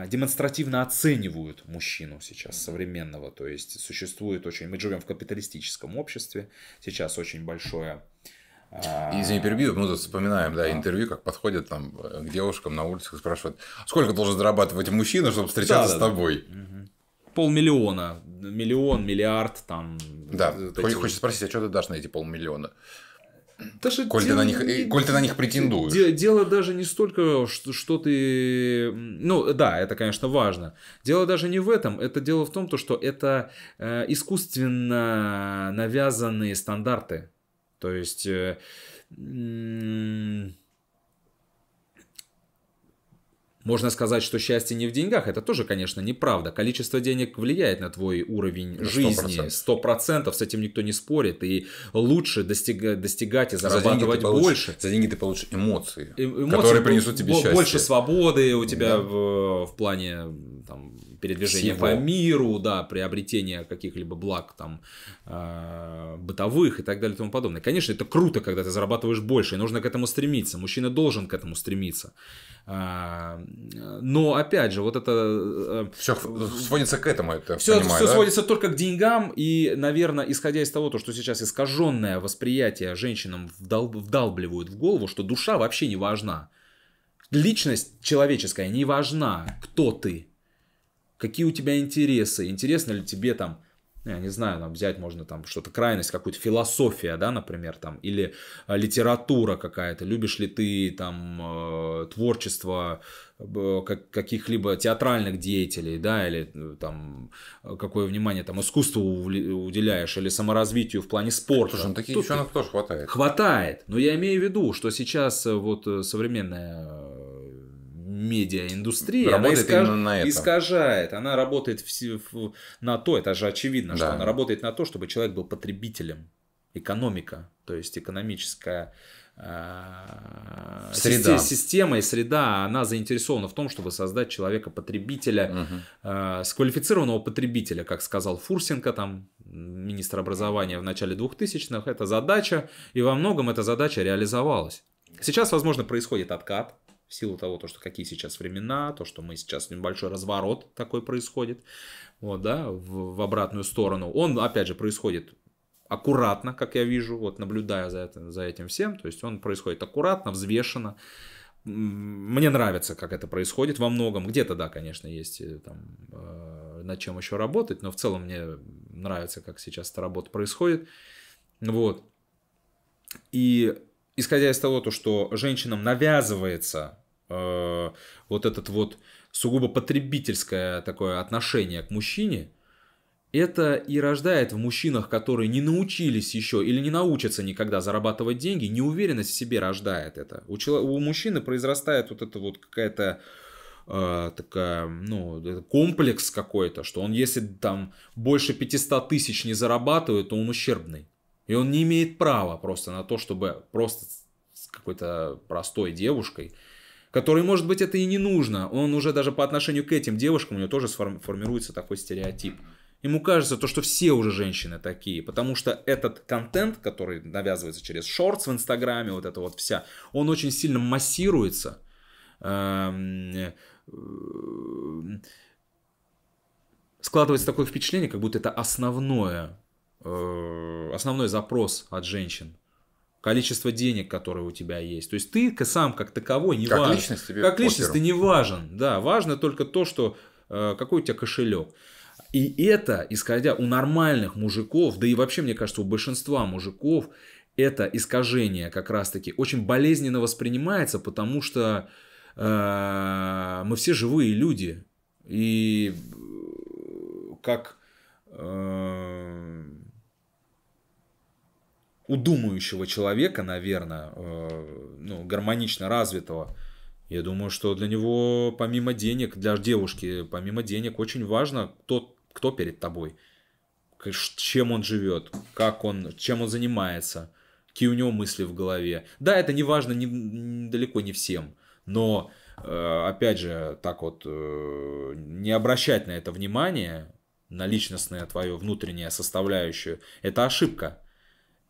демонстративно оценивают мужчину сейчас современного. То есть существует очень... Мы живем в капиталистическом обществе, сейчас очень большое... Извини, перебью, мы тут вспоминаем, да, интервью, как подходят там к девушкам на улицах и спрашивают, сколько должен зарабатывать мужчина, чтобы встречаться с тобой? $500 000, миллион, миллиард, там... Да, хочешь спросить, а что ты дашь на эти 500 000? Коль ты на них претендуешь. Дело даже не столько, что ты... Ну, да, это, конечно, важно. Дело даже не в этом. Это дело в том, что это искусственно навязанные стандарты. То есть... Можно сказать, что счастье не в деньгах. Это тоже, конечно, неправда. Количество денег влияет на твой уровень жизни. 100%. С этим никто не спорит. И лучше достигать и зарабатывать больше. За деньги ты получишь эмоции, которые принесут тебе счастье. Больше свободы у тебя в плане там, передвижения по миру, да, приобретения каких-либо благ там, бытовых и так далее и тому подобное. Конечно, это круто, когда ты зарабатываешь больше. И нужно к этому стремиться. Мужчина должен к этому стремиться. Но опять же, вот это... Все сводится к этому, это все сводится только к деньгам. И, наверное, исходя из того, что сейчас искаженное восприятие женщинам вдалбливают в голову, что душа вообще не важна. Личность человеческая не важна. Кто ты? Какие у тебя интересы? Интересно ли тебе там... Я не знаю, там взять можно там что-то крайность, какую-то философия, да, например, там, или литература какая-то. Любишь ли ты там творчество каких-либо театральных деятелей, да, или там какое внимание там искусству уделяешь, или саморазвитию в плане спорта. Слушай, ну таких девчонок тоже хватает. Хватает, но я имею в виду, что сейчас вот современная медиаиндустрия, она искажает, она работает на то, это же очевидно, что она работает на то, чтобы человек был потребителем, экономика, то есть экономическая система и среда, она заинтересована в том, чтобы создать человека-потребителя, сквалифицированного потребителя, как сказал Фурсенко, там, министр образования в начале 2000-х, это задача, и во многом эта задача реализовалась. Сейчас, возможно, происходит откат, в силу того, что какие сейчас времена, то, что мы сейчас небольшой разворот такой происходит, вот, да, в обратную сторону. Он, опять же, происходит аккуратно, как я вижу, вот наблюдая за этим всем. То есть он происходит аккуратно, взвешенно. Мне нравится, как это происходит во многом. Где-то, да, конечно, есть там, над чем еще работать, но в целом мне нравится, как сейчас эта работа происходит. Вот. И исходя из того, что женщинам навязывается вот этот вот сугубо потребительское такое отношение к мужчине, это и рождает в мужчинах, которые не научились еще или не научатся никогда зарабатывать деньги, неуверенность в себе рождает это. У мужчины произрастает вот это вот какая-то такая, ну, комплекс какой-то, что он если там больше 500 тысяч не зарабатывает, то он ущербный. И он не имеет права просто на то, чтобы просто с какой-то простой девушкой, которой, может быть, это и не нужно, он уже даже по отношению к этим девушкам, у него тоже формируется такой стереотип. Ему кажется, то, что все уже женщины такие, потому что этот контент, который навязывается через шортс в Инстаграме, вот это вот вся, он очень сильно массируется. Складывается такое впечатление, как будто это основной запрос от женщин. Количество денег, которые у тебя есть. То есть ты сам как таковой не важен. Как личность ты не важен. Да, важно только то, что какой у тебя кошелек. И это, исходя у нормальных мужиков, да и вообще, мне кажется, у большинства мужиков, это искажение как раз-таки очень болезненно воспринимается, потому что мы все живые люди. И как у думающего человека, наверное, гармонично развитого, я думаю, что для него помимо денег, для девушки, помимо денег, очень важно, кто перед тобой, чем он живет, чем он занимается, какие у него мысли в голове. Да, это не важно далеко не всем, но, опять же, так вот, не обращать на это внимание, на личностное твое внутреннее составляющее, это ошибка.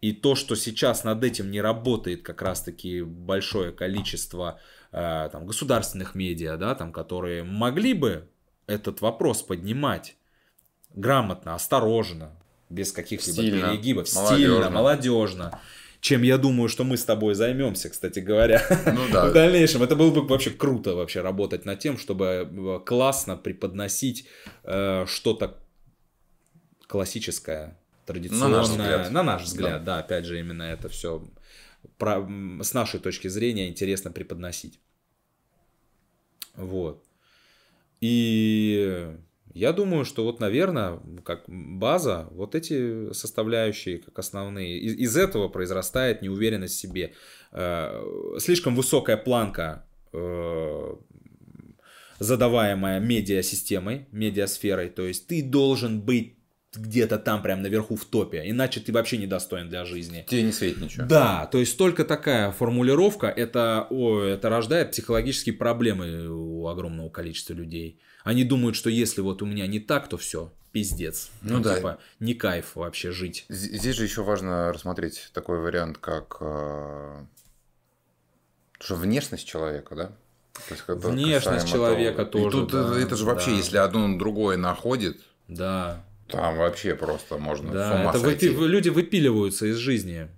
И то, что сейчас над этим не работает как раз-таки большое количество государственных медиа, да, которые могли бы этот вопрос поднимать грамотно, осторожно, без каких-либо перегибов, стильно, молодежно, чем я думаю, что мы с тобой займемся, кстати говоря, в дальнейшем. Это было бы вообще круто вообще работать над тем, чтобы классно преподносить что-то классическое, традиционное, на наш взгляд, да, опять же, именно это все с нашей точки зрения интересно преподносить. Вот. И я думаю, что вот, наверное, как база, вот эти составляющие, как основные, из этого произрастает неуверенность в себе. Слишком высокая планка, задаваемая медиасистемой, медиасферой, то есть ты должен быть где-то там прям наверху в топе, иначе ты вообще недостоин для жизни. Тебе не светит ничего. Да, то есть только такая формулировка, это рождает психологические проблемы у огромного количества людей. Они думают, что если вот у меня не так, то все, пиздец. Типа, не кайф вообще жить. Здесь же еще важно рассмотреть такой вариант, как что внешность человека, да? То есть, внешность человека тоже. И тут это же вообще, если одно на другое находит. Да. Там вообще просто можно с ума сойти. Люди выпиливаются из жизни.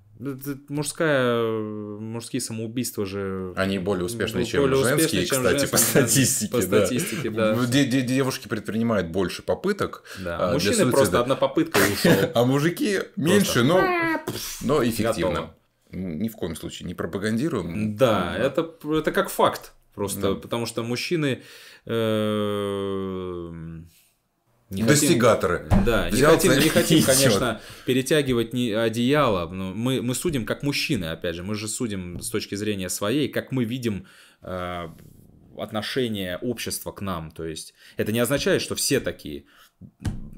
Мужские самоубийства же... Они более успешные, чем женские, кстати, по статистике. По статистике, да. Девушки предпринимают больше попыток. Да. Мужчины просто одна попытка и ушел. А мужики меньше, но эффективно. Ни в коем случае не пропагандируем. Да, это как факт. Просто потому что мужчины... Достигаторы. Да, не хотим, конечно, перетягивать одеяло. Но мы судим как мужчины, опять же. Мы же судим с точки зрения своей, как мы видим отношение общества к нам. То есть это не означает, что все такие.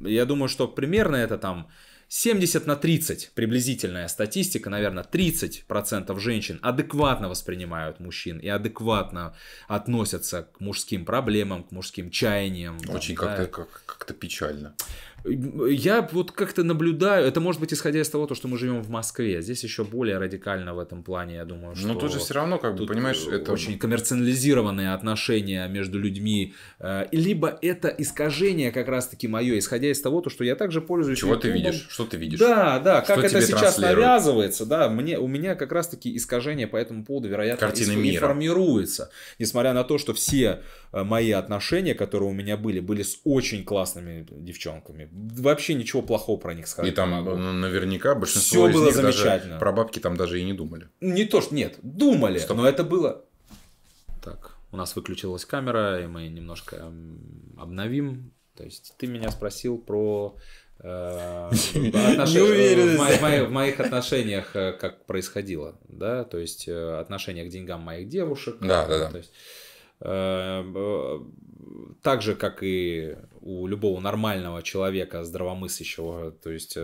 Я думаю, что примерно это там 70/30 приблизительная статистика, наверное, 30% женщин адекватно воспринимают мужчин и адекватно относятся к мужским проблемам, к мужским чаяниям. Очень как-то печально. Я вот как-то наблюдаю, это может быть исходя из того, что мы живем в Москве. Здесь еще более радикально в этом плане, я думаю, что... Но тут же все равно, как бы, понимаешь, это... Очень коммерциализированные отношения между людьми. Либо это искажение как раз-таки мое, исходя из того, что я также пользуюсь... Чего ты видишь? Что ты видишь? Да, как это сейчас навязывается, да, у меня как раз-таки искажение по этому поводу, вероятно, и формируется. Несмотря на то, что все мои отношения, которые у меня были с очень классными девчонками. Вообще ничего плохого про них сказать. И там наверняка большинство из них даже про бабки там даже и не думали. Не то, что нет, думали, но это было... Так, у нас выключилась камера, и мы немножко обновим. То есть ты меня спросил про... в моих отношениях как происходило, да, то есть отношение к деньгам моих девушек. Да. То есть, так же, как и у любого нормального человека, здравомыслящего, то есть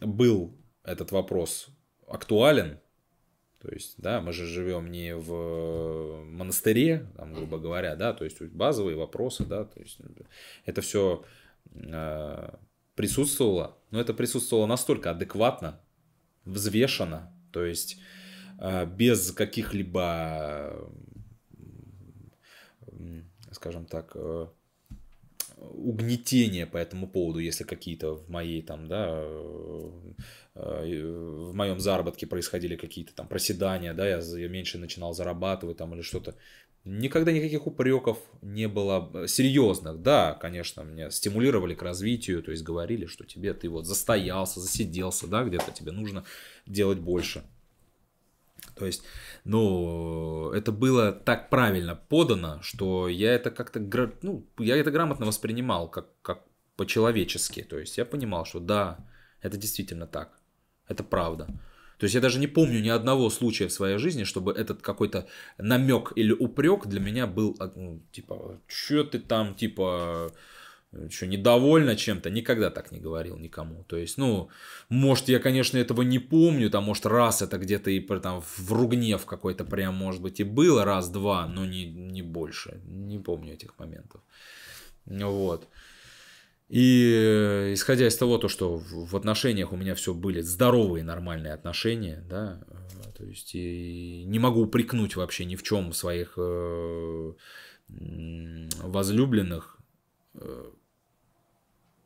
был этот вопрос актуален. То есть, да, мы же живем не в монастыре, там, грубо говоря, да, то есть базовые вопросы, да, то есть это все присутствовало, но это присутствовало настолько адекватно, взвешенно, то есть без каких-либо, скажем так, угнетения по этому поводу, если какие-то в моей там, да, в моем заработке происходили какие-то там проседания, да, я меньше начинал зарабатывать там или что-то. Никогда никаких упреков не было серьезных. Да, конечно, меня стимулировали к развитию, то есть говорили, что ты вот застоялся, засиделся, да, где-то тебе нужно делать больше. То есть, ну, это было так правильно подано, что я это как-то, я это грамотно воспринимал, как по-человечески. То есть, я понимал, что да, это действительно так, это правда. То есть, я даже не помню ни одного случая в своей жизни, чтобы этот какой-то намек или упрек для меня был, типа, что ты там, типа... Что, недовольна чем-то? Никогда так не говорил никому. То есть, ну, может, я, конечно, этого не помню, там, может, раз это где-то и там в ругнев какой-то прям, может быть, и было раз-два, но не больше. Не помню этих моментов. Вот. И исходя из того, что в отношениях у меня все были здоровые, нормальные отношения, да, то есть, и не могу упрекнуть вообще ни в чем своих возлюбленных.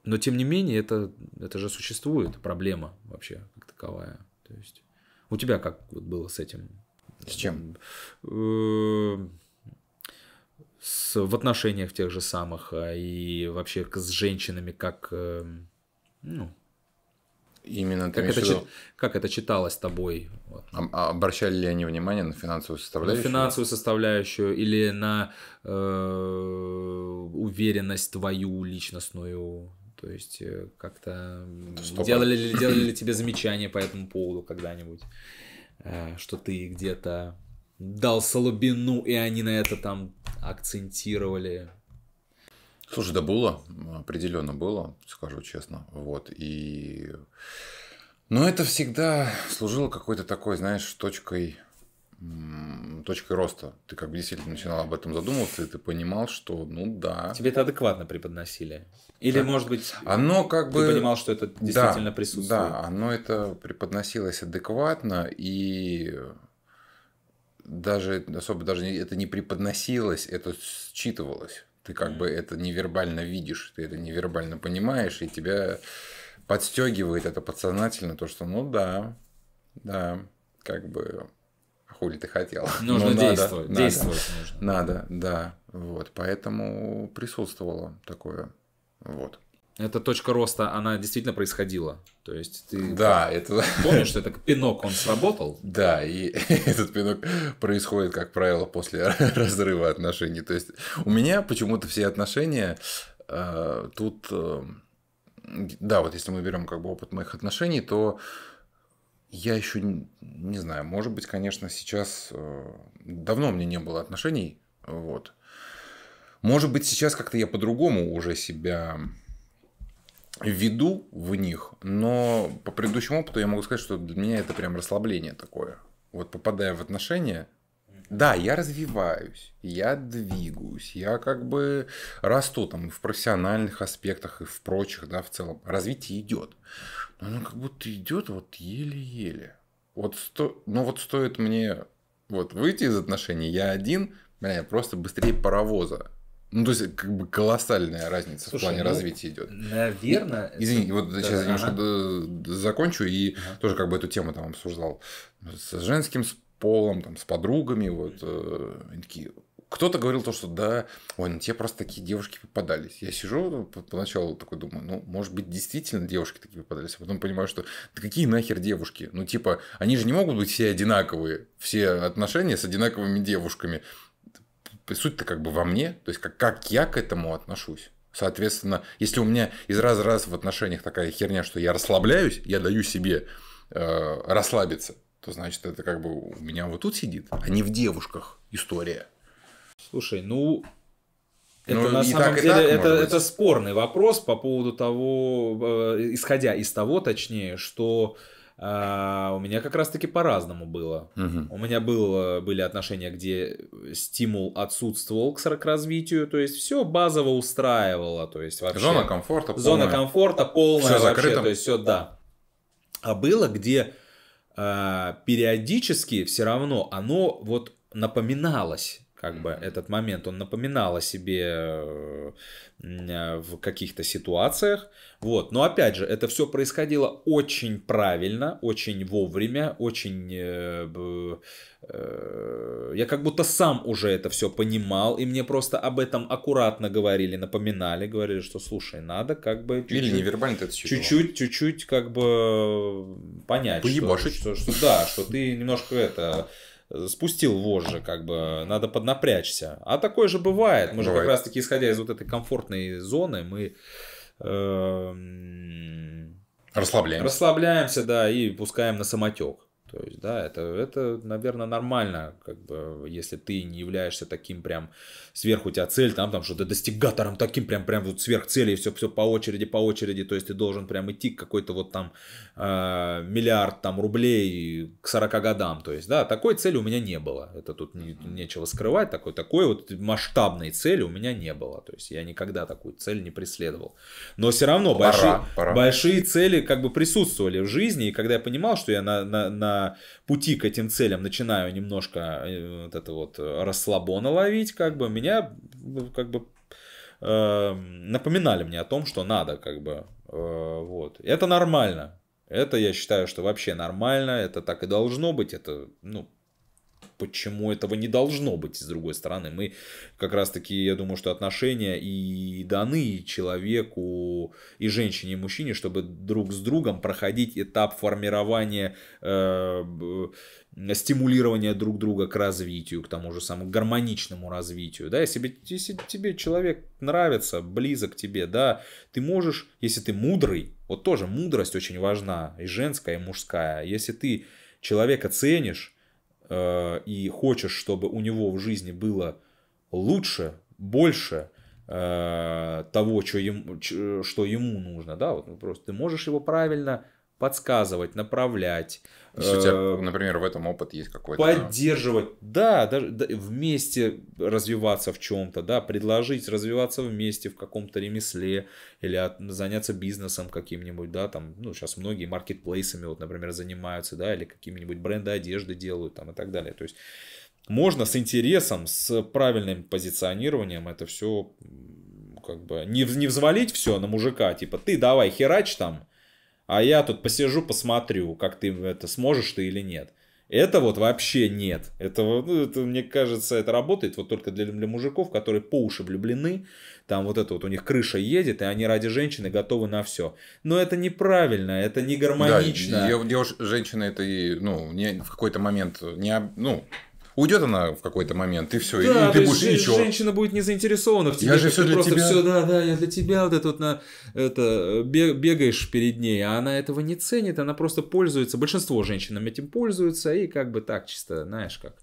Но, тем не менее, это же существует, проблема вообще как таковая. То есть, у тебя как было с этим? С чем? В отношениях тех же самых, и вообще с женщинами, как, ну... Именно как это читалось тобой? Вот. Обращали ли они внимание на финансовую составляющую? На финансовую составляющую или на уверенность твою личностную? То есть, как-то делали ли тебе замечания по этому поводу когда-нибудь? Что ты где-то дал слабину, и они на это там акцентировали? Слушай, да было, определенно было, скажу честно. Вот, но это всегда служило какой-то такой, знаешь, точкой роста. Ты как бы действительно начинал об этом задумываться, и ты понимал, что, ну да. Тебе это адекватно преподносили? Или, может быть, оно как бы... ты понимал, что это действительно присутствует? Да, оно это преподносилось адекватно, и даже особо даже это не преподносилось, это считывалось. Ты как бы это невербально видишь, ты это невербально понимаешь, и тебя подстегивает это подсознательно, то, что ну да, как бы хули ты хотел. Нужно действовать. Действовать нужно. Надо, да. Вот, поэтому присутствовало такое. Вот. Эта точка роста, она действительно происходила. То есть ты это... помнишь, что это пинок, он сработал? Да, и этот пинок происходит, как правило, после разрыва отношений. То есть у меня почему-то все отношения тут... Да, вот если мы берем как бы опыт моих отношений, то я еще не знаю, может быть, конечно, сейчас давно у меня не было отношений. Вот. Может быть, сейчас как-то я по-другому уже себя веду в них, но по предыдущему опыту я могу сказать, что для меня это прям расслабление такое. Вот попадая в отношения, да, я развиваюсь, я двигаюсь, я как бы расту там в профессиональных аспектах и в прочих, да, в целом. Развитие идет. Но оно как будто идет вот еле-еле. Но стоит мне вот выйти из отношений, я один, я просто быстрее паровоза. Ну, то есть, как бы колоссальная разница. Слушай, в плане развития идет. Наверное. Извини, вот сейчас я немножко закончу и тоже как бы эту тему там обсуждал с женским полом, там, с подругами. Вот, такие... Кто-то говорил то, что да, ой, ну тебе просто такие девушки попадались. Я сижу поначалу такой думаю, ну, может быть, действительно девушки такие попадались. А потом понимаю, что да какие нахер девушки? Ну, типа, они же не могут быть все одинаковые, все отношения с одинаковыми девушками. Суть-то как бы во мне, то есть как я к этому отношусь. Соответственно, если у меня из раза в раз в отношениях такая херня, что я расслабляюсь, я даю себе расслабиться, то значит это как бы у меня вот тут сидит, а не в девушках история. Слушай, это на самом деле это спорный вопрос по поводу того, исходя из того, точнее, что у меня как раз-таки по-разному было. У меня были отношения, где стимул отсутствовал к развитию, то есть все базово устраивало, то есть вообще... Зона комфорта полная. Зона комфорта полная. Все вообще, закрыто. то есть все, да. А было, где периодически все равно оно вот напоминалось, как бы этот момент, он напоминал о себе в каких-то ситуациях, вот, но опять же, это все происходило очень правильно, очень вовремя, очень, я как будто сам уже это все понимал, и мне просто об этом аккуратно говорили, напоминали, говорили, что слушай, надо как бы Или невербально ты это считывал. чуть-чуть как бы понять, что да, что ты немножко это... спустил вожжи, как бы, надо поднапрячься. А такое же бывает. Мы же как раз-таки, исходя из вот этой комфортной зоны, мы расслабляемся, да, и пускаем на самотек. То есть, да, это, наверное, нормально, как бы, если ты не являешься таким прям сверху у тебя цель, там что ты достигатором таким прям вот сверх цели, и все по очереди, то есть ты должен прям идти к какой-то вот там миллиард там рублей к 40 годам, то есть, да, такой цели у меня не было, это тут нечего скрывать, такой вот масштабной цели у меня не было, то есть я никогда такую цель не преследовал, но все равно большие цели как бы присутствовали в жизни, и когда я понимал, что я на пути к этим целям начинаю немножко вот это вот расслабона ловить, как бы меня как бы напоминали мне о том, что надо, как бы вот. Это нормально. Это я считаю, что вообще нормально, это так и должно быть, это, ну, почему этого не должно быть, с другой стороны. Мы как раз-таки, я думаю, что отношения и даны человеку, и женщине, и мужчине, чтобы друг с другом проходить этап формирования, стимулирования друг друга к развитию, к тому же самому гармоничному развитию. Да? Если тебе человек нравится, близок тебе, да, ты можешь, если ты мудрый, вот тоже мудрость очень важна, и женская, и мужская. Если ты человека ценишь, и хочешь, чтобы у него в жизни было лучше, больше того, что ему нужно, да, вот просто ты можешь его правильно подсказывать, направлять. Если у тебя, например, в этом опыт есть какой-то... Поддерживать, да, даже вместе развиваться в чем-то, да, предложить развиваться вместе в каком-то ремесле или заняться бизнесом каким-нибудь, да, там, ну, сейчас многие маркетплейсами, вот, например, занимаются, да, или какими-нибудь бренды одежды делают, там, и так далее, то есть можно с интересом, с правильным позиционированием это все как бы не взвалить все на мужика, типа, ты давай херач там, а я тут посижу, посмотрю, как ты это сможешь ты или нет. Это вот вообще нет. Это, мне кажется, это работает вот только для мужиков, которые по уши влюблены. Там вот это вот у них крыша едет, и они ради женщины готовы на все. Но это неправильно, это не гармонично. Да, женщина это не в какой-то момент уйдет она в какой-то момент, и все, да, и ты будешь ничего. Женщина будет не заинтересована в тебе. Я же все для тебя. Все, да, я для тебя вот бегаешь перед ней, а она этого не ценит, она просто пользуется. Большинство женщин этим пользуются, и как бы так чисто, знаешь, как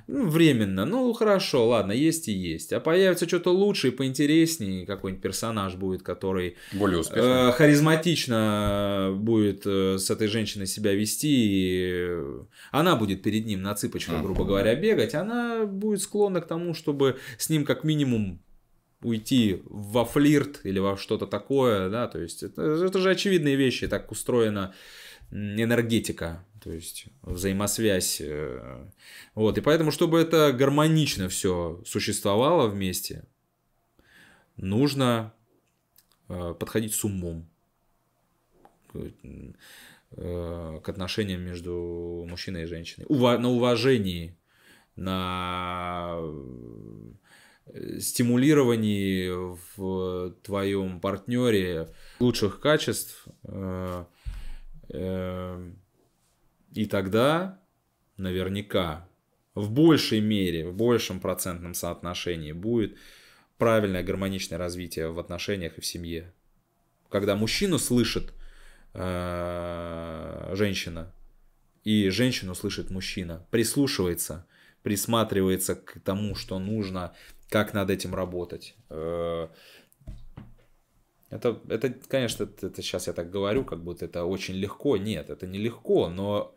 временно. Ну, хорошо, ладно, есть и есть. А появится что-то лучше и поинтереснее, какой-нибудь персонаж будет, который более успешный, харизматично будет с этой женщиной себя вести, и она будет перед ним на цыпочках, грубо говоря, бегать, она будет склонна к тому, чтобы с ним как минимум уйти во флирт или во что-то такое, да, то есть это же очевидные вещи, так устроена энергетика, то есть взаимосвязь, вот, и поэтому, чтобы это гармонично все существовало вместе, нужно подходить с умом к отношениям между мужчиной и женщиной, на уважении, на стимулировании в твоем партнере лучших качеств, и тогда наверняка в большей мере, в большем процентном соотношении будет правильное гармоничное развитие в отношениях и в семье. Когда мужчину слышит женщина, и женщину слышит мужчина, прислушивается, присматривается к тому, что нужно, как над этим работать. Это, конечно, это сейчас я так говорю, как будто это очень легко. Нет, это не легко, но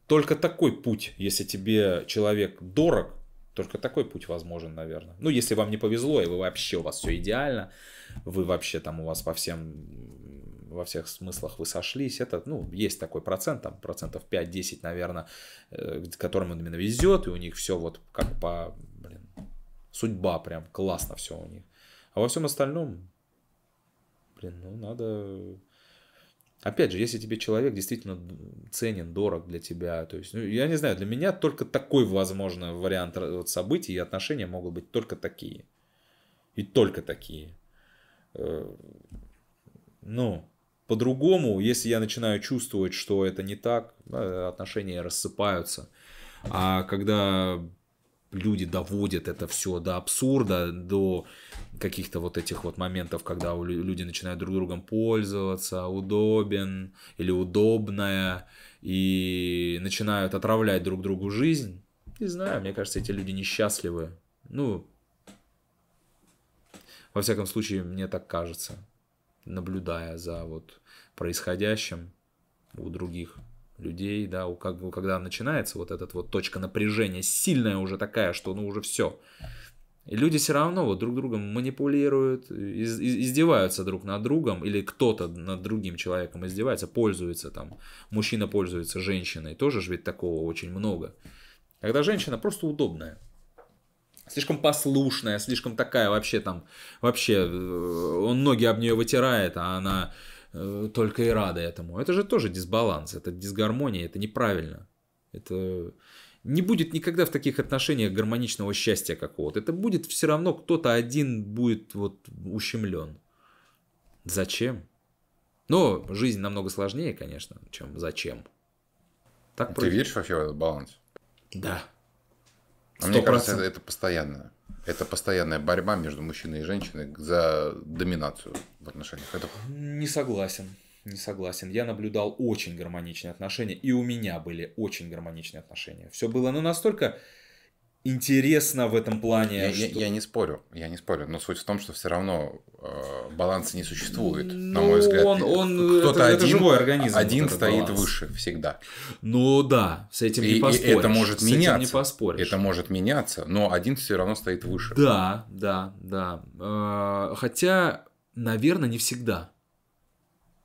только такой путь, если тебе человек дорог, только такой путь возможен, наверное. Ну, если вам не повезло, и вы вообще, у вас все идеально, вы вообще там, у вас во всех смыслах вы сошлись, это, ну, есть такой процент, там, процентов 5-10, наверное, которым именно везет, и у них все вот как по, судьба прям, классно все у них. А во всем остальном, ну, надо... Опять же, если тебе человек действительно ценен, дорог для тебя, то есть, ну, я не знаю, для меня только такой, возможно, вариант событий и отношения могут быть только такие. И только такие. Ну, по-другому, если я начинаю чувствовать, что это не так, отношения рассыпаются. А когда люди доводят это все до абсурда, до каких-то вот этих вот моментов, когда люди начинают друг другом пользоваться, удобен или удобное, и начинают отравлять друг другу жизнь. Не знаю, мне кажется, эти люди несчастливы. Ну, во всяком случае, мне так кажется, наблюдая за вот происходящим у других людей, да, когда начинается вот эта вот точка напряжения, сильная уже такая, что ну уже все. И люди все равно вот друг другом манипулируют, издеваются друг над другом, или кто-то над другим человеком издевается, пользуется там, мужчина пользуется женщиной, тоже же ведь такого очень много. Когда женщина просто удобная, слишком послушная, слишком такая вообще там, вообще он ноги об нее вытирает, а она только и рада этому. Это же тоже дисбаланс, это дисгармония, это неправильно. Это не будет никогда в таких отношениях гармоничного счастья какого-то. Это будет все равно кто-то один будет вот ущемлен. Зачем? Но жизнь намного сложнее, конечно, чем зачем. Так ты веришь вообще в этот баланс? Да. А мне кажется, это постоянно. Это постоянная борьба между мужчиной и женщиной за доминацию в отношениях. Это... Не согласен. Не согласен. Я наблюдал очень гармоничные отношения, и у меня были очень гармоничные отношения. Все было настолько интересно в этом плане. Я не спорю, но суть в том, что все равно баланса не существует, на мой взгляд. Кто-то это живой организм. Один стоит выше всегда. Ну да, с этим не поспоришь. И это может меняться. Не поспоришь. Это может меняться, но один все равно стоит выше. Да. Хотя, наверное, не всегда.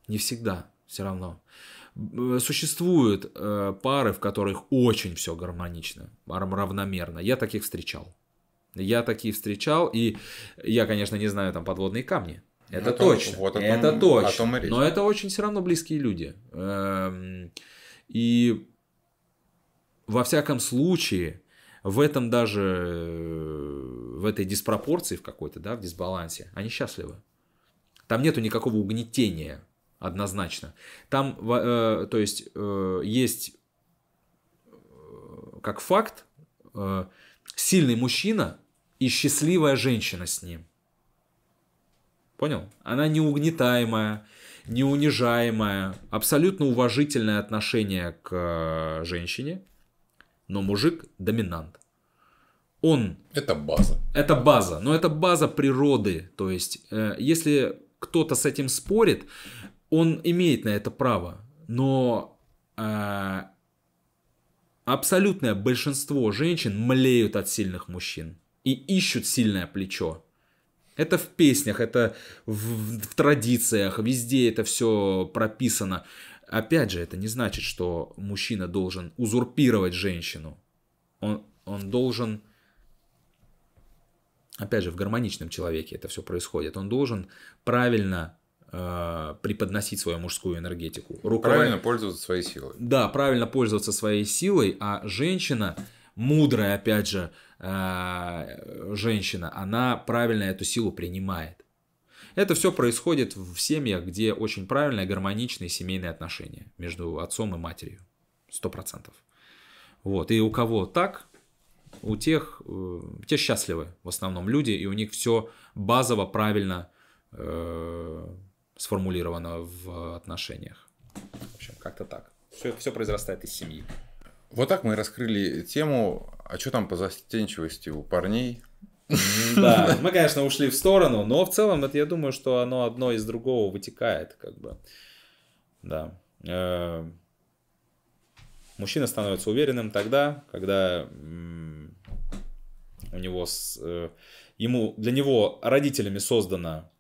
Не всегда, все равно. Существуют пары, в которых очень все гармонично, равномерно. Я таких встречал. И я, конечно, не знаю там подводные камни. Это точно. Это точно. Но это очень все равно близкие люди. И во всяком случае, в этом даже, в этой диспропорции в какой-то, да, в дисбалансе, они счастливы. Там нету никакого угнетения. Однозначно. Там, то есть, есть как факт сильный мужчина и счастливая женщина с ним. Понял? Она не угнетаемая, не унижаемая, абсолютно уважительное отношение к женщине, но мужик доминант. Это база. Это база, но это база природы. То есть, если кто-то с этим спорит, он имеет на это право, но абсолютное большинство женщин млеют от сильных мужчин и ищут сильное плечо. Это в песнях, это в традициях, везде это все прописано. Опять же, это не значит, что мужчина должен узурпировать женщину. Он должен, опять же, в гармоничном человеке это все происходит. Он должен правильно преподносить свою мужскую энергетику. Правильно пользоваться своей силой. Да, правильно пользоваться своей силой, а женщина, мудрая, опять же, женщина, она правильно эту силу принимает. Это все происходит в семьях, где очень правильные, гармоничные семейные отношения между отцом и матерью. 100%. Вот. И у кого так, у тех, те счастливы в основном люди, и у них все базово правильно сформулировано в отношениях. В общем, как-то так. Все произрастает из семьи. Вот так мы раскрыли тему, а что там по застенчивости у парней. Да, мы, конечно, ушли в сторону, но в целом это, я думаю, что оно одно из другого вытекает, как бы. Да. Мужчина становится уверенным тогда, когда у него для него родителями создана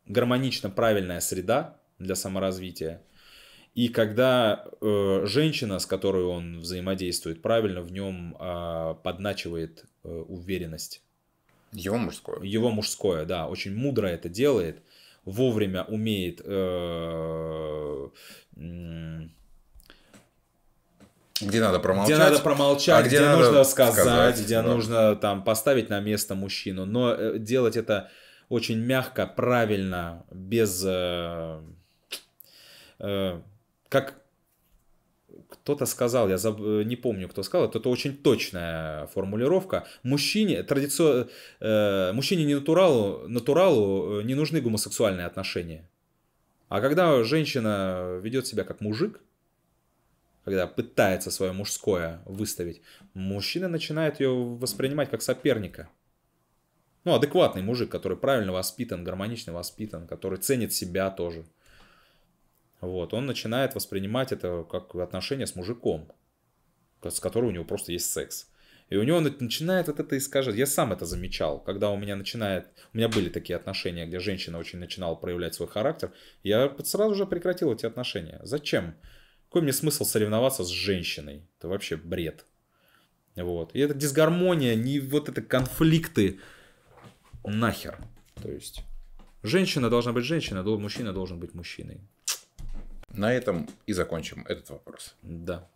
гармонично правильная среда для саморазвития. И когда женщина, с которой он взаимодействует правильно, в нем подначивает уверенность. Его мужское. Его мужское, да, очень мудро это делает, вовремя умеет где надо промолчать, где нужно сказать, где да. нужно там поставить на место мужчину, но делать это очень мягко, правильно, без как кто-то сказал, я не помню, кто сказал, это очень точная формулировка. Мужчине не натуралу не нужны гомосексуальные отношения. А когда женщина ведет себя как мужик, когда пытается свое мужское выставить, мужчина начинает ее воспринимать как соперника. Ну, адекватный мужик, который правильно воспитан, гармонично воспитан, который ценит себя тоже. Вот, он начинает воспринимать это как отношение с мужиком, с которым у него просто есть секс. И у него начинает вот это искажать. Я сам это замечал, когда у меня были такие отношения, где женщина очень начинала проявлять свой характер, я сразу же прекратил эти отношения. Зачем? Какой мне смысл соревноваться с женщиной? Это вообще бред. Вот. И это дисгармония, не вот это конфликты. Нахер. То есть, женщина должна быть женщиной, мужчина должен быть мужчиной. На этом и закончим этот вопрос. Да.